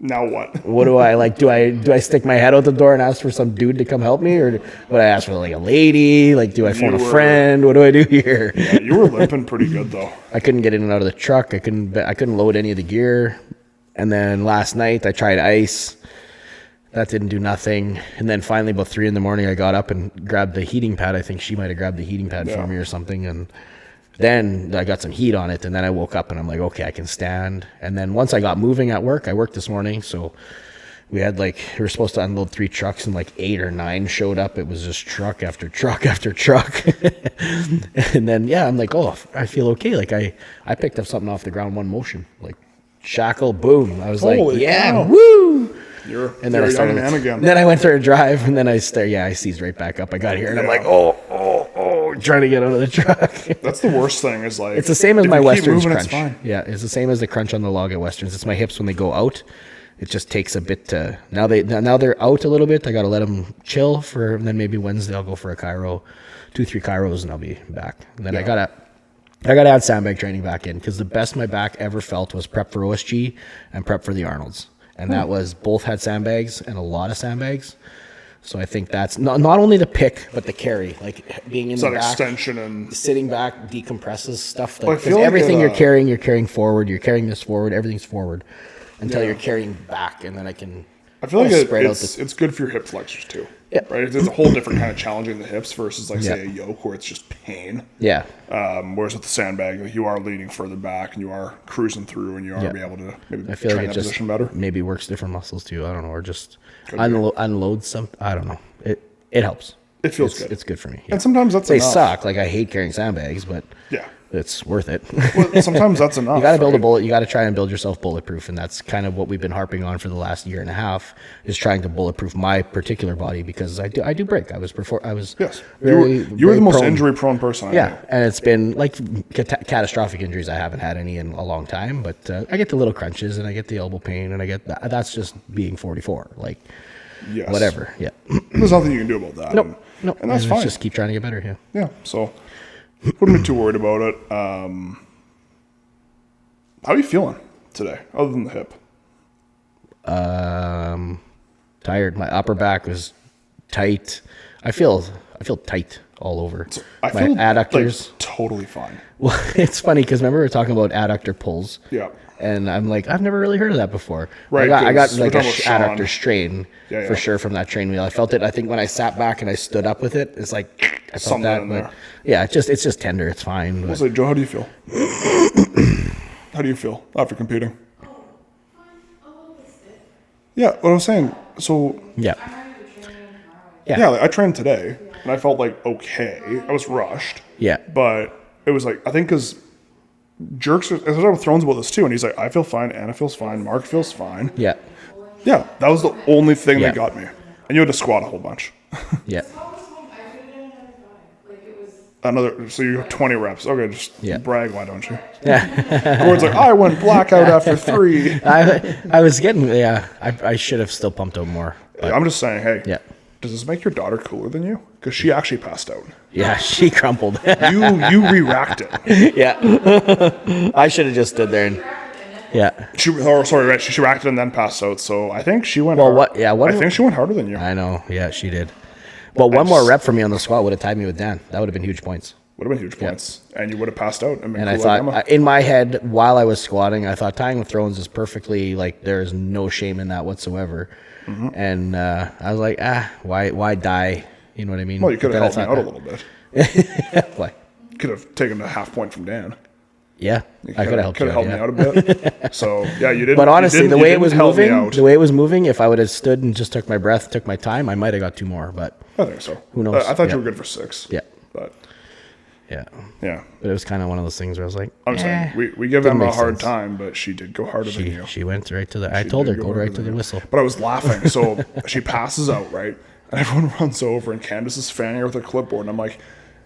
Now what? What do I like? Do I stick my head out the door and ask for some dude to come help me, or would I ask for like a lady? Like, do I phone a friend? What do I do here? Yeah, you were limping pretty good though. I couldn't get in and out of the truck. I couldn't load any of the gear. And then last night I tried ice. That didn't do nothing. And then finally about 3 a.m, I got up and grabbed the heating pad. I think she might have grabbed the heating pad for me or something. And then I got some heat on it. And then I woke up and I'm like, okay, I can stand. And then once I got moving at work, I worked this morning. So we had we were supposed to unload 3 trucks and like 8 or 9 showed up. It was just truck after truck after truck. And then, I'm like, oh, I feel okay. Like I picked up something off the ground, one motion, like shackle, boom. I was Holy like, yeah, cow. woo. You're and then I a started, young man again. Then I went for a drive, and then I seized right back up. I got here, and I'm like, oh, trying to get out of the truck. That's the worst thing is like... It's the same as if my you keep Westerns moving, crunch. It's fine. Yeah, it's the same as the crunch on the log at Westerns. It's my hips when they go out. It just takes a bit to... Now they're out a little bit. I got to let them chill for... And then maybe Wednesday I'll go for a chiro, 2-3 chiros, and I'll be back. And then I got to add sandbag training back in, because the best my back ever felt was prep for OSG and prep for the Arnolds. And that was... Both had sandbags and a lot of sandbags. So I think that's not only the pick, but the carry, like being in the back, extension and sitting back decompresses stuff. Well, Because everything you're carrying forward. You're carrying this forward. Everything's forward until you're carrying back, and then I feel like it's good for your hip flexors too. Yeah. Right. It's a whole different kind of challenging the hips versus like say a yoke where it's just pain. Yeah. Whereas with the sandbag, like, you are leaning further back and you are cruising through and you are be able to maybe I feel train like it that just position better. maybe works different muscles too. I don't know, or just unload some. I don't know. It helps. It feels good. It's good for me. Yeah. And sometimes that's they enough. suck. Like I hate carrying sandbags, but Yeah. it's worth it. Well, sometimes that's enough. You got to build a bullet. You got to try and build yourself bulletproof, and that's kind of what we've been harping on for the last year and a half. Is trying to bulletproof my particular body, because I do break. I was Yes. very, you were the most prone. injury prone person I Yeah, knew. and it's been like catastrophic injuries. I haven't had any in a long time, but I get the little crunches and I get the elbow pain, and I get that's just being 44. Like Yes. whatever. Yeah. There's nothing you can do about that. Nope. And that's fine. Just keep trying to get better. Yeah. Yeah. So wouldn't be too worried about it. How are you feeling today, other than the hip? Tired. My upper back was tight. I feel tight all over. I my feel adductors. like, totally fine. Well, it's funny because remember we were talking about adductor pulls. Yeah. And I'm like, I've never really heard of that before. Right, I got 'cause like we're a talking about adductor strain Yeah. for sure from that train wheel. I felt it. I think when I sat back and I stood up with it, it's like I felt Something that. in But there. yeah, it's just tender. It's fine. But So, Joe, how do you feel? How do you feel after competing? Yeah, what I was saying. So yeah, yeah, I trained today and I felt like okay. I was rushed. yeah, But it was like, I think because Jerks, I was talking with Thrones about this too, and he's like, I feel fine, Anna feels fine, Mark feels fine. yeah, Yeah, that was the only thing Yeah. that got me. And you had to squat a whole bunch. yeah. So you have 20 reps. Okay, just Yeah. brag, why don't you? Yeah. Gord's like, I went blackout after 3. I was getting I should have still pumped out more. But I'm just saying, hey, yeah, does this make your daughter cooler than you? Because she actually passed out. yeah, she crumpled. You re-racked it. Yeah, I should have just stood there and yeah. She racked it and then passed out. So I think she went. Well, hard. what? Yeah, what? I think she went harder than you. I know. Yeah, she did. But one more rep for me on the squat would have tied me with Dan. That would have been huge points. Would have been huge points, and you would have passed out. And I thought, in my head, while I was squatting, I thought tying with thrones is perfectly, like, there's no shame in that whatsoever. Mm-hmm. And I was like, why die? You know what I mean? Well, you could have helped me out a little bit. Why? Could have taken a half point from Dan. Yeah, I could have helped you out. Could have helped me out a bit. So yeah, you didn't. But honestly, the way it was moving, if I would have stood and just took my breath, took my time, I might have got 2 more. But I think so. Who knows? I thought you were good for 6. Yeah. But yeah. Yeah. But it was kind of one of those things where I was like, I'm saying we give Emma a hard time, but she did go harder than you. She went right to the. I told her go right to the whistle. But I was laughing. So she passes out, right? And everyone runs over, and Candace is fanning her with a clipboard, and I'm like,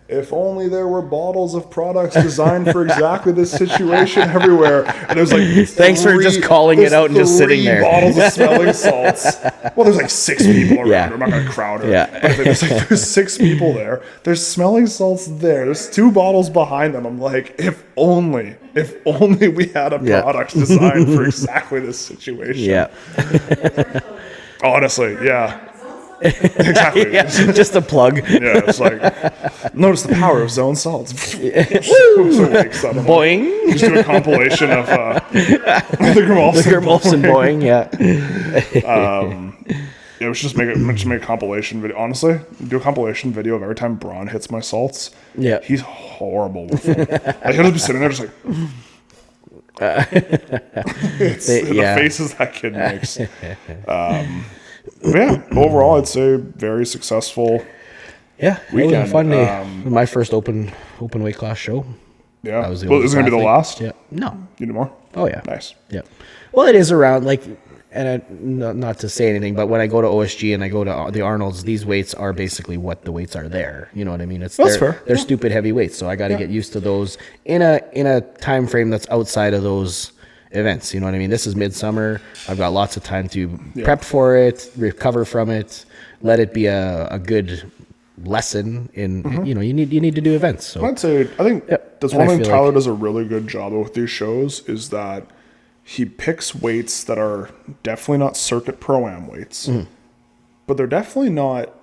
if only there were bottles of products designed for exactly this situation everywhere. And there's like, thanks for just calling it out and just sitting there. 3 bottles of smelling salts. Well, there's like 6 people around. Yeah. I'm not going to crowd her. Yeah. But there's 6 people there. There's smelling salts there. There's 2 bottles behind them. I'm like, if only we had a product designed for exactly this situation. Yeah. Honestly, yeah. Exactly. Yeah, just a plug. Yeah, it's like, notice the power of zone salts. Boing. Just do a compilation of the Grimolfson Boing, yeah. Yeah, we should just make a compilation video. Honestly, do a compilation video of every time Braun hits my salts. Yeah. He's horrible with them. Like, he'll just be sitting there just like... the faces that kid makes. Yeah, overall, I'd say very successful. Yeah, weekend. It was a fun day. My first open weight class show. Yeah, is it going to be the last? Yeah, no, You do more? Oh yeah, Nice. Yeah, well, it is around like not to say anything, but when I go to OSG and I go to the Arnold's, these weights are basically what the weights are there. You know what I mean? That's fair. They're stupid heavy weights, so I got to get used to those in a time frame that's outside of those events. You know what I mean? This is midsummer. I've got lots of time to prep for it, recover from it, let it be a good lesson in you need to do events. So I think that's one thing Tyler does a really good job of with these shows is that he picks weights that are definitely not circuit pro-am weights, but they're definitely not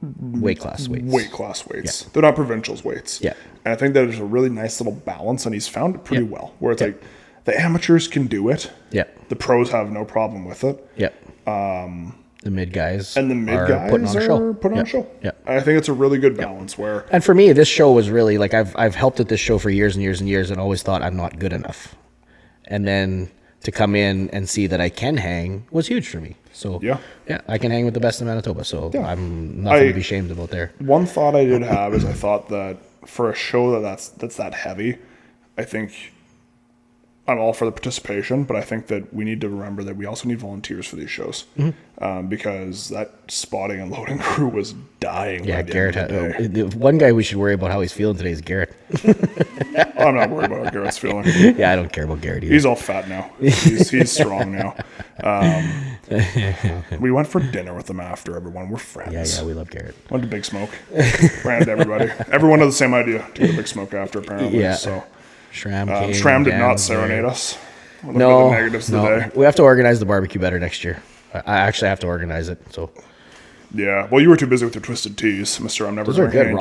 weight class weights. Yeah. They're not provincials weights. Yeah. And I think that there's a really nice little balance, and he's found it pretty well, where it's like the amateurs can do it. Yeah. The pros have no problem with it. Yeah. The mid guys are putting on a show. Yeah. And I think it's a really good balance where. And for me, this show was really like I've helped at this show for years and years and years, and always thought I'm not good enough. And then to come in and see that I can hang was huge for me. So yeah, I can hang with the best in Manitoba. So I'm nothing to be ashamed about there. One thought I did have is I thought that for a show that's that heavy, I think I'm all for the participation, but I think that we need to remember that we also need volunteers for these shows because that spotting and loading crew was dying. Yeah, Garrett. One guy we should worry about how he's feeling today is Garrett. I'm not worried about how Garrett's feeling. Yeah, I don't care about Garrett either. He's all fat now. He's strong now. We went for dinner with them after everyone. We're friends. Yeah, we love Garrett. Went to Big Smoke. Ran to everybody. Everyone had the same idea to go to Big Smoke after, apparently. Yeah. So Schramm did not serenade us. No. We have to organize the barbecue better next year. I actually have to organize it. So. Yeah. Well, you were too busy with your Twisted Teas, Mr. I'm never drinking again.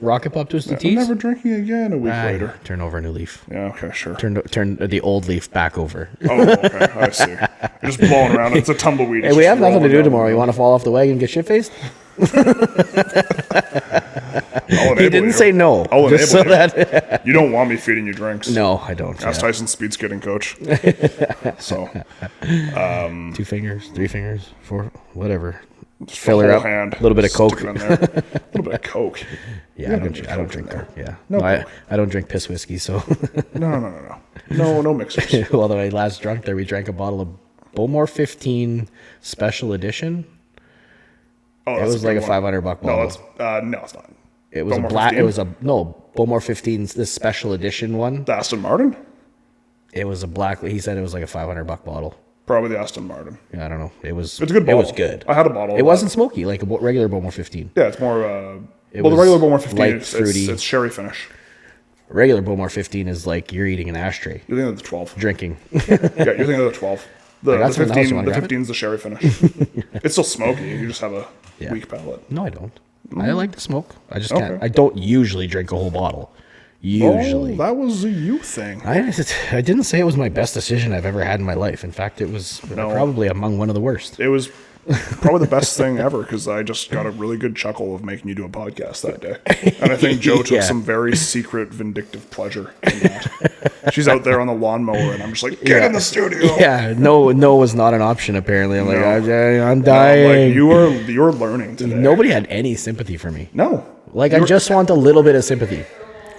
Rocket Pop Twisted Teas? I'm never drinking again a week later. Turn over a new leaf. Yeah, okay, sure. Turn the old leaf back over. Oh, okay. I see. You're just blowing around. It's a tumbleweed. Hey, we have nothing to do tomorrow. You want to fall off the wagon and get shit-faced? He didn't say no. Just so that you don't want me feeding you drinks. No, I don't. Ask Tyson speed skating coach. So 2 fingers, 3 fingers, 4, whatever. Just fill her up. Hand, a little bit of Coke. A little bit of Coke. Yeah, I don't drink Coke. Yeah, no, I don't drink piss whiskey. So no mixers. Although I last drunk there, we drank a bottle of Bowmore 15 Special Edition. Oh, it was like a $500 bottle. No, it's not. It was Bowmore 15? It was Bowmore 15's this Special Edition one. The Aston Martin. It was a black. He said it was like a $500 bottle. Probably the Aston Martin. Yeah, I don't know. It's a good bottle. It was good. I had a bottle. It wasn't smoky like a regular Bowmore 15. Yeah, it's more. The regular Bowmore 15 light, fruity. It's sherry finish. Regular Bowmore 15 is like you're eating an ashtray. You're thinking of the 12. Drinking. Yeah, you're thinking of the 12. The 15 is the sherry finish. It's still smoky. You just have a weak palate. No, I don't. I like to smoke. I just can't. I don't usually drink a whole bottle. Usually. Oh, that was a you thing. I didn't say it was my best decision I've ever had in my life. In fact, it was probably among one of the worst. It was probably the best thing ever because I just got a really good chuckle of making you do a podcast that day. And I think Joe took some very secret vindictive pleasure in that. She's out there on the lawnmower and I'm just like, get in the studio. Yeah, no was not an option apparently. I'm like, I'm dying. Like you're learning today. Nobody had any sympathy for me. No. Like I just want a little bit of sympathy.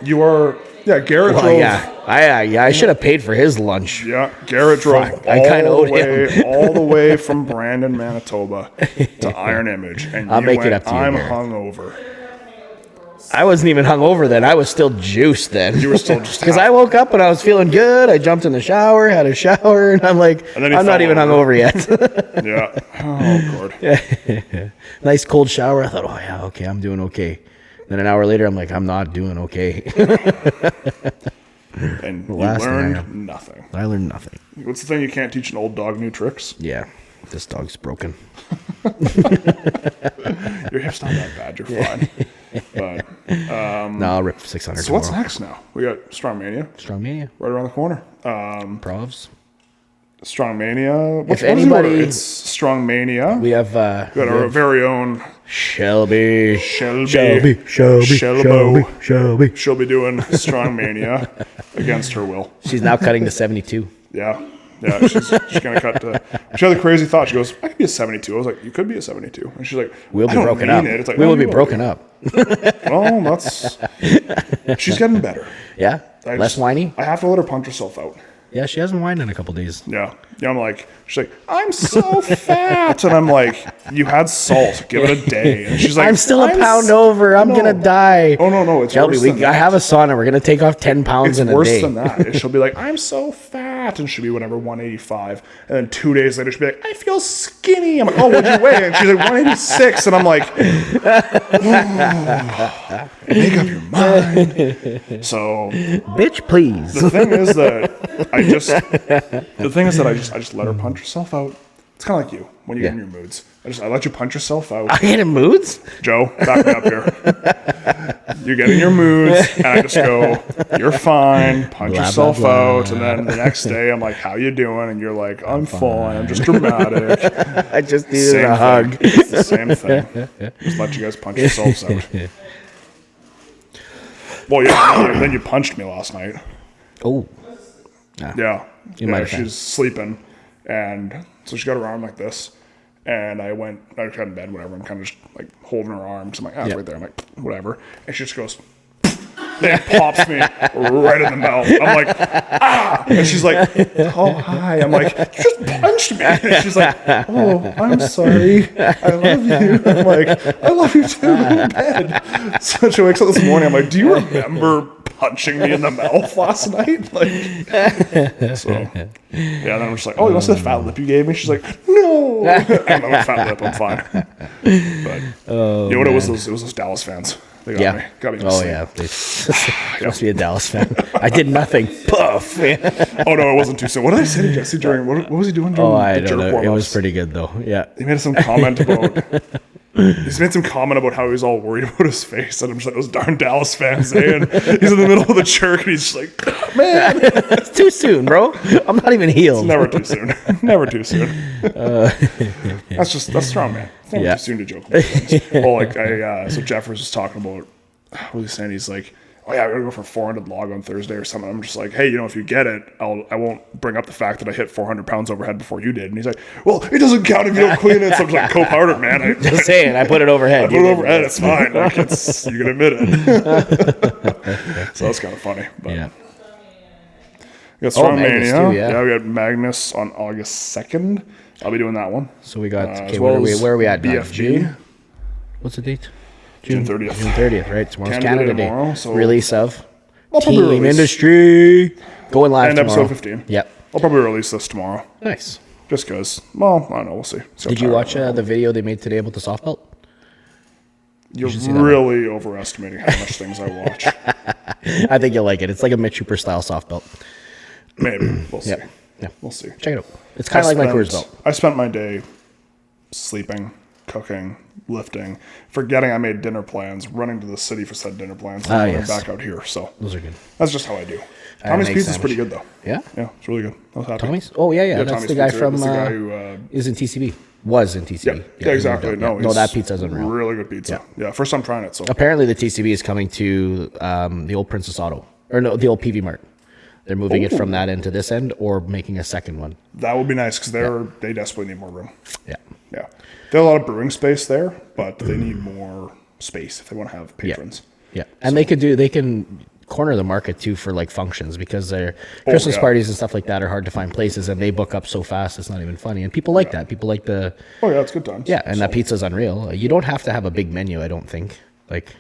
You are, Garrett drove. I should have paid for his lunch. Yeah, Garrett drove all the way from Brandon, Manitoba to Iron Image. And I'll make it up to you. I'm hungover. I wasn't even hungover then. I was still juiced then. You were still just because I woke up and I was feeling good. I jumped in the shower, had a shower, and I'm like, I'm not even hungover yet. Yeah. Oh, Gord. Yeah. Nice cold shower. I thought, oh yeah, okay, I'm doing okay. Then an hour later, I'm like, I'm not doing okay. And you learned nothing. I learned nothing. What's the thing? You can't teach an old dog new tricks? Yeah. This dog's broken. Your hip's not that bad. You're fine. But, no, I'll rip 600 So what's next now? We got Strongmania. Right around the corner. Provs. Strongmania. If anybody... It's Strongmania. We have... we got our very own... Shelby. She'll be doing Strongmania against her will. She's now cutting to 72. Yeah, she's going to cut to... She had the crazy thought. She goes, I could be a 72. I was like, you could be a 72. And she's like, we'll be broken up. It's like, we will be broken up. Well, that's... She's getting better. Yeah? Less whiny? I have to let her punch herself out. Yeah, she hasn't whined in a couple days. Yeah. Yeah, I'm like, she's like, I'm so fat. And I'm like, you had salt. Give it a day. And she's like, I'm still a pound over. I'm going to die. Oh, no. It's Shelby, worse than I that. have a sauna. We're going to take off 10 pounds in a day. It's worse than that. She'll be like, I'm so fat. And she'll be whatever, 185. And then 2 days later, she'll be like, I feel skinny. I'm like, oh, what'd you weigh? And she's like, 186. And I'm like, oh, make up your mind. So, bitch, please. the thing is that I just let her punch herself out. It's kind of like you when you get in your moods. I let you punch yourself out. I get in moods? Joe, back me up here. You get in your moods, and I just go, you're fine, punch Blah, yourself blah, blah. out. And then the next day, I'm like, how you doing? And you're like, I'm fine. I'm just dramatic. I just needed a hug. It's the same thing. Just let you guys punch yourselves out. Well, yeah, then you punched me last night. Oh. Yeah. might have She's sleeping. And so she got her arm like this. And I got in bed, whatever. I'm kind of just like holding her arm. So I'm like, it's right there. I'm like, whatever. And she just goes, and pops me right in the mouth. I'm like, ah. And she's like, oh, hi. I'm like, you just punched me. And she's like, oh, I'm sorry. I love you. I'm like, I love you too. Go to bed. So she wakes up this morning. I'm like, do you remember punching me in the mouth last night? Like, so, yeah, then I'm just like, oh, you want to see the fat lip you gave me? She's like, no. I'm a fat lip. I'm fine. But, you know what it was? It was those Dallas fans. They got me. Oh, yeah. Must be a Dallas fan. I did nothing. Puff. Oh, no, it wasn't too soon. What did I say to Jesse during, what was he doing during I the don't jerk know. warm-ups? It was pretty good, though. Yeah. He made some comment about... He's made some comment about how he's all worried about his face. And I'm just like, those darn Dallas fans, eh? And he's in the middle of the jerk, and he's just like, man. It's too soon, bro. I'm not even healed. Never too soon. Never too soon. That's strong, man. It's never too soon to joke about things. Well, like, so Jeffers was talking about, what was he saying? He's like, oh yeah, I gotta go for 400 log on Thursday or something. I'm just like, hey, if you get it, I won't bring up the fact that I hit 400 pounds overhead before you did. And he's like, well, it doesn't count if you don't clean it. So I'm just like, cope harder, man. Just saying, I put it overhead. I put it overhead. It's fine. Like, you can admit it. So that's kind of funny. But. Yeah. We got Strong Magnus Mania. too, yeah. We got Magnus on August 2nd. I'll be doing that one. So we got, okay, well where are we at now? BFG. June? What's the date? June 30th. June 30th, right? Tomorrow's Canada Day. tomorrow, so Release of I'll probably Team release- Industry. Going live And tomorrow. episode 15. Yep. I'll probably release this tomorrow. Nice. Just because, well, I don't know. We'll see. Did you watch the video they made today about the soft belt? You're really overestimating how much things I watch. I think you'll like it. It's like a Mitch Hooper style soft belt. Maybe. We'll see. Yep. Yeah. We'll see. Check it out. It's kind of like my Coors belt. I spent my day sleeping, cooking, lifting, forgetting I made dinner plans, running to the city for said dinner plans, and then back out here. So Those are good. that's just how I do. Tommy's Pizza's pretty good, though. Yeah? Yeah, it's really good. I was happy. Tommy's? Oh, yeah. That's Tommy's the guy Pizza. from, That's the guy who, is in TCB. Was in TCB. yeah, exactly. No, that pizza's unreal. Really good pizza. Yeah, first time trying it. So Apparently the TCB is coming to the old Princess Auto. Or no, the old PV Mart. They're moving it from that end to this end or making a second one. that would be nice because they desperately need more room. Yeah. Yeah, they have a lot of brewing space there, but they need more space if they want to have patrons. Yeah. And they can corner the market too for like functions because their Christmas parties and stuff like that are hard to find places and they book up so fast it's not even funny. And people like that. People like the... Oh, yeah, it's good times. Yeah, and that pizza's unreal. You don't have to have a big menu, I don't think. Like...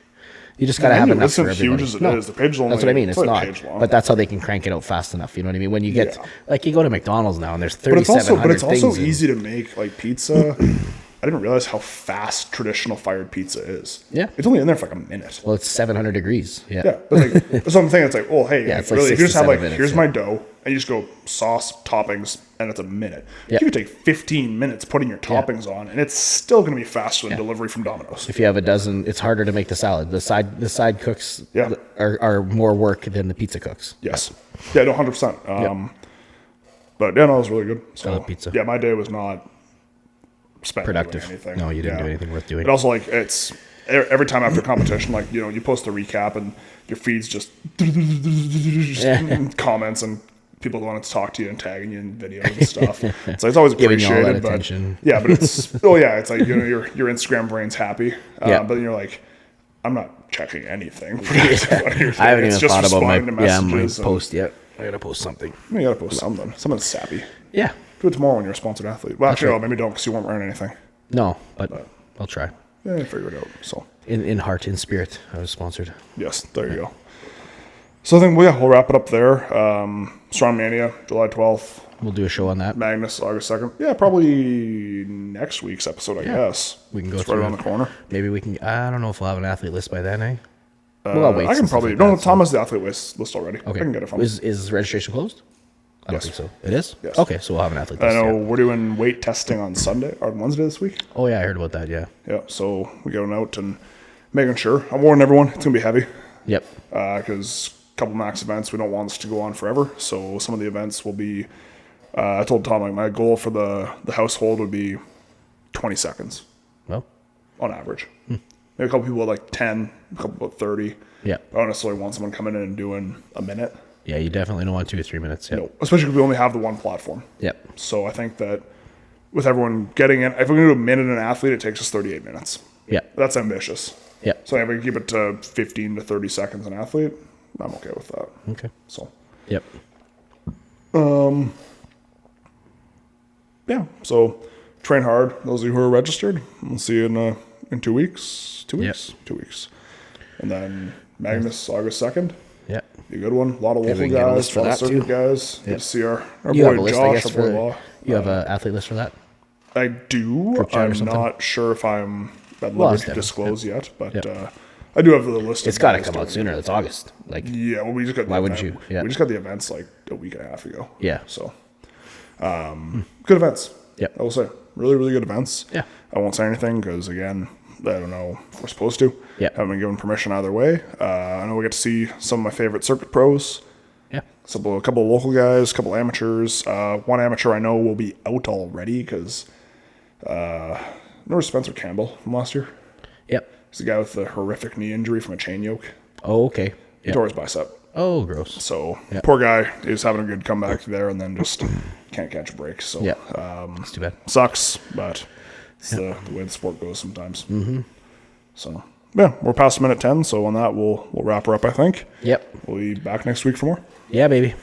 You just got to have enough for everybody. Huge as it is. The page only, that's what I mean. It's not. Page long. But that's how they can crank it out fast enough. You know what I mean? When you get, like, you go to McDonald's now and there's 3,700 But it's also things easy to make, like, pizza. I didn't realize how fast traditional fired pizza is. Yeah. It's only in there for like a minute. Well, it's 700 degrees. Yeah. Yeah. But like, that's what I'm thinking. It's like, oh, hey, it's like really, if you just have 6 to 7 like, minutes, here's my dough, and you just go sauce, toppings, and it's a minute. Yeah. You could take 15 minutes putting your toppings on, and it's still going to be faster than delivery from Domino's. If you have a dozen, it's harder to make the salad. The side cooks are more work than the pizza cooks. Yes. Yeah, no, 100%. But yeah, no, it was really good. So, I love pizza. Yeah, my day was not spent Productive. doing anything. No, you didn't do anything worth doing. But also, like, it's every time after competition, like, you post a recap and your feed's just comments and people wanting to talk to you and tagging you in videos and stuff. So it's always Giving you all appreciated. that attention. Yeah, but it's it's like your Instagram brain's happy. But then you're like, I'm not checking anything. I haven't even thought about my post yet. I gotta post something. You gotta post something. Something sappy. Yeah. Do it tomorrow when you're a sponsored athlete. Well, actually, right. no, maybe don't because you weren't wearing anything. No, but I'll try. Yeah, figure it out. So In heart, in spirit, I was sponsored. yes, there you go. So I think we'll wrap it up there. Strong Mania, July 12th. We'll do a show on that. Magnus, August 2nd. Yeah, probably next week's episode, I guess. We can go it's through right around it. the corner. Maybe we can. I don't know if we'll have an athlete list by then, eh? Well, I'll wait. I can probably. No, Tom has the athlete list already. Okay. I can get it from him. Is registration closed? I don't think so. It is? Yes. Okay, so we'll have an athlete I list. know Yeah. we're doing weight testing on Sunday or Wednesday this week. Oh, yeah, I heard about that, yeah. Yeah, so we're going out and making sure. I'm warning everyone, it's going to be heavy. Yep. Because a couple max events, we don't want this to go on forever. So some of the events will be, I told Tom, like, my goal for the household would be 20 seconds Well, on average. Maybe a couple people at like 10, a couple at 30. yeah. I don't necessarily want someone coming in and doing a minute. Yeah, you definitely don't want 2 or 3 minutes. Yep. No, especially because we only have the one platform. Yep. So I think that with everyone getting in, if we're going to do a minute an athlete, it takes us 38 minutes. Yep. That's ambitious. Yep. So if we can keep it to 15 to 30 seconds an athlete, I'm okay with that. Okay. So, Yep. yeah. So train hard. Those of you who are registered, we'll see you in 2 weeks. 2 weeks? Yep. 2 weeks. And then Magnus, August 2nd. Yep. Be a good one. A lot of local we can get a guys, list a for lot of that, circuit too. guys. Good to see our You have a boy list, I Josh, guess, our boy for... Law. You have an athlete list for that? I do. Group chat or I'm something? not sure if I'm at Well, liberty to it's disclose yet, but Yep. I do have the list. It's got to come out sooner. It's August. Like, Yeah, well, we just got. Why the wouldn't event. you? Yeah. We just got the events like a week and a half ago. Yeah. So, good events. Yep. I will say, really, really good events. Yeah. I won't say anything because again, I don't know if we're supposed to. Yeah. Haven't been given permission either way. I know we get to see some of my favorite circuit pros. yeah. A couple of local guys, a couple amateurs. One amateur I know will be out already because remember Spencer Campbell from last year? Yep. He's the guy with the horrific knee injury from a chain yoke. Oh, okay. He Yep. tore his bicep. Oh, gross. So Yeah. poor guy is having a good comeback there and then just can't catch a break. So Yeah. That's too bad. sucks, but it's the way the sport goes sometimes. Mm-hmm. So yeah, we're past minute 10. So on that, we'll wrap her up, I think. Yep. We'll be back next week for more. Yeah, baby.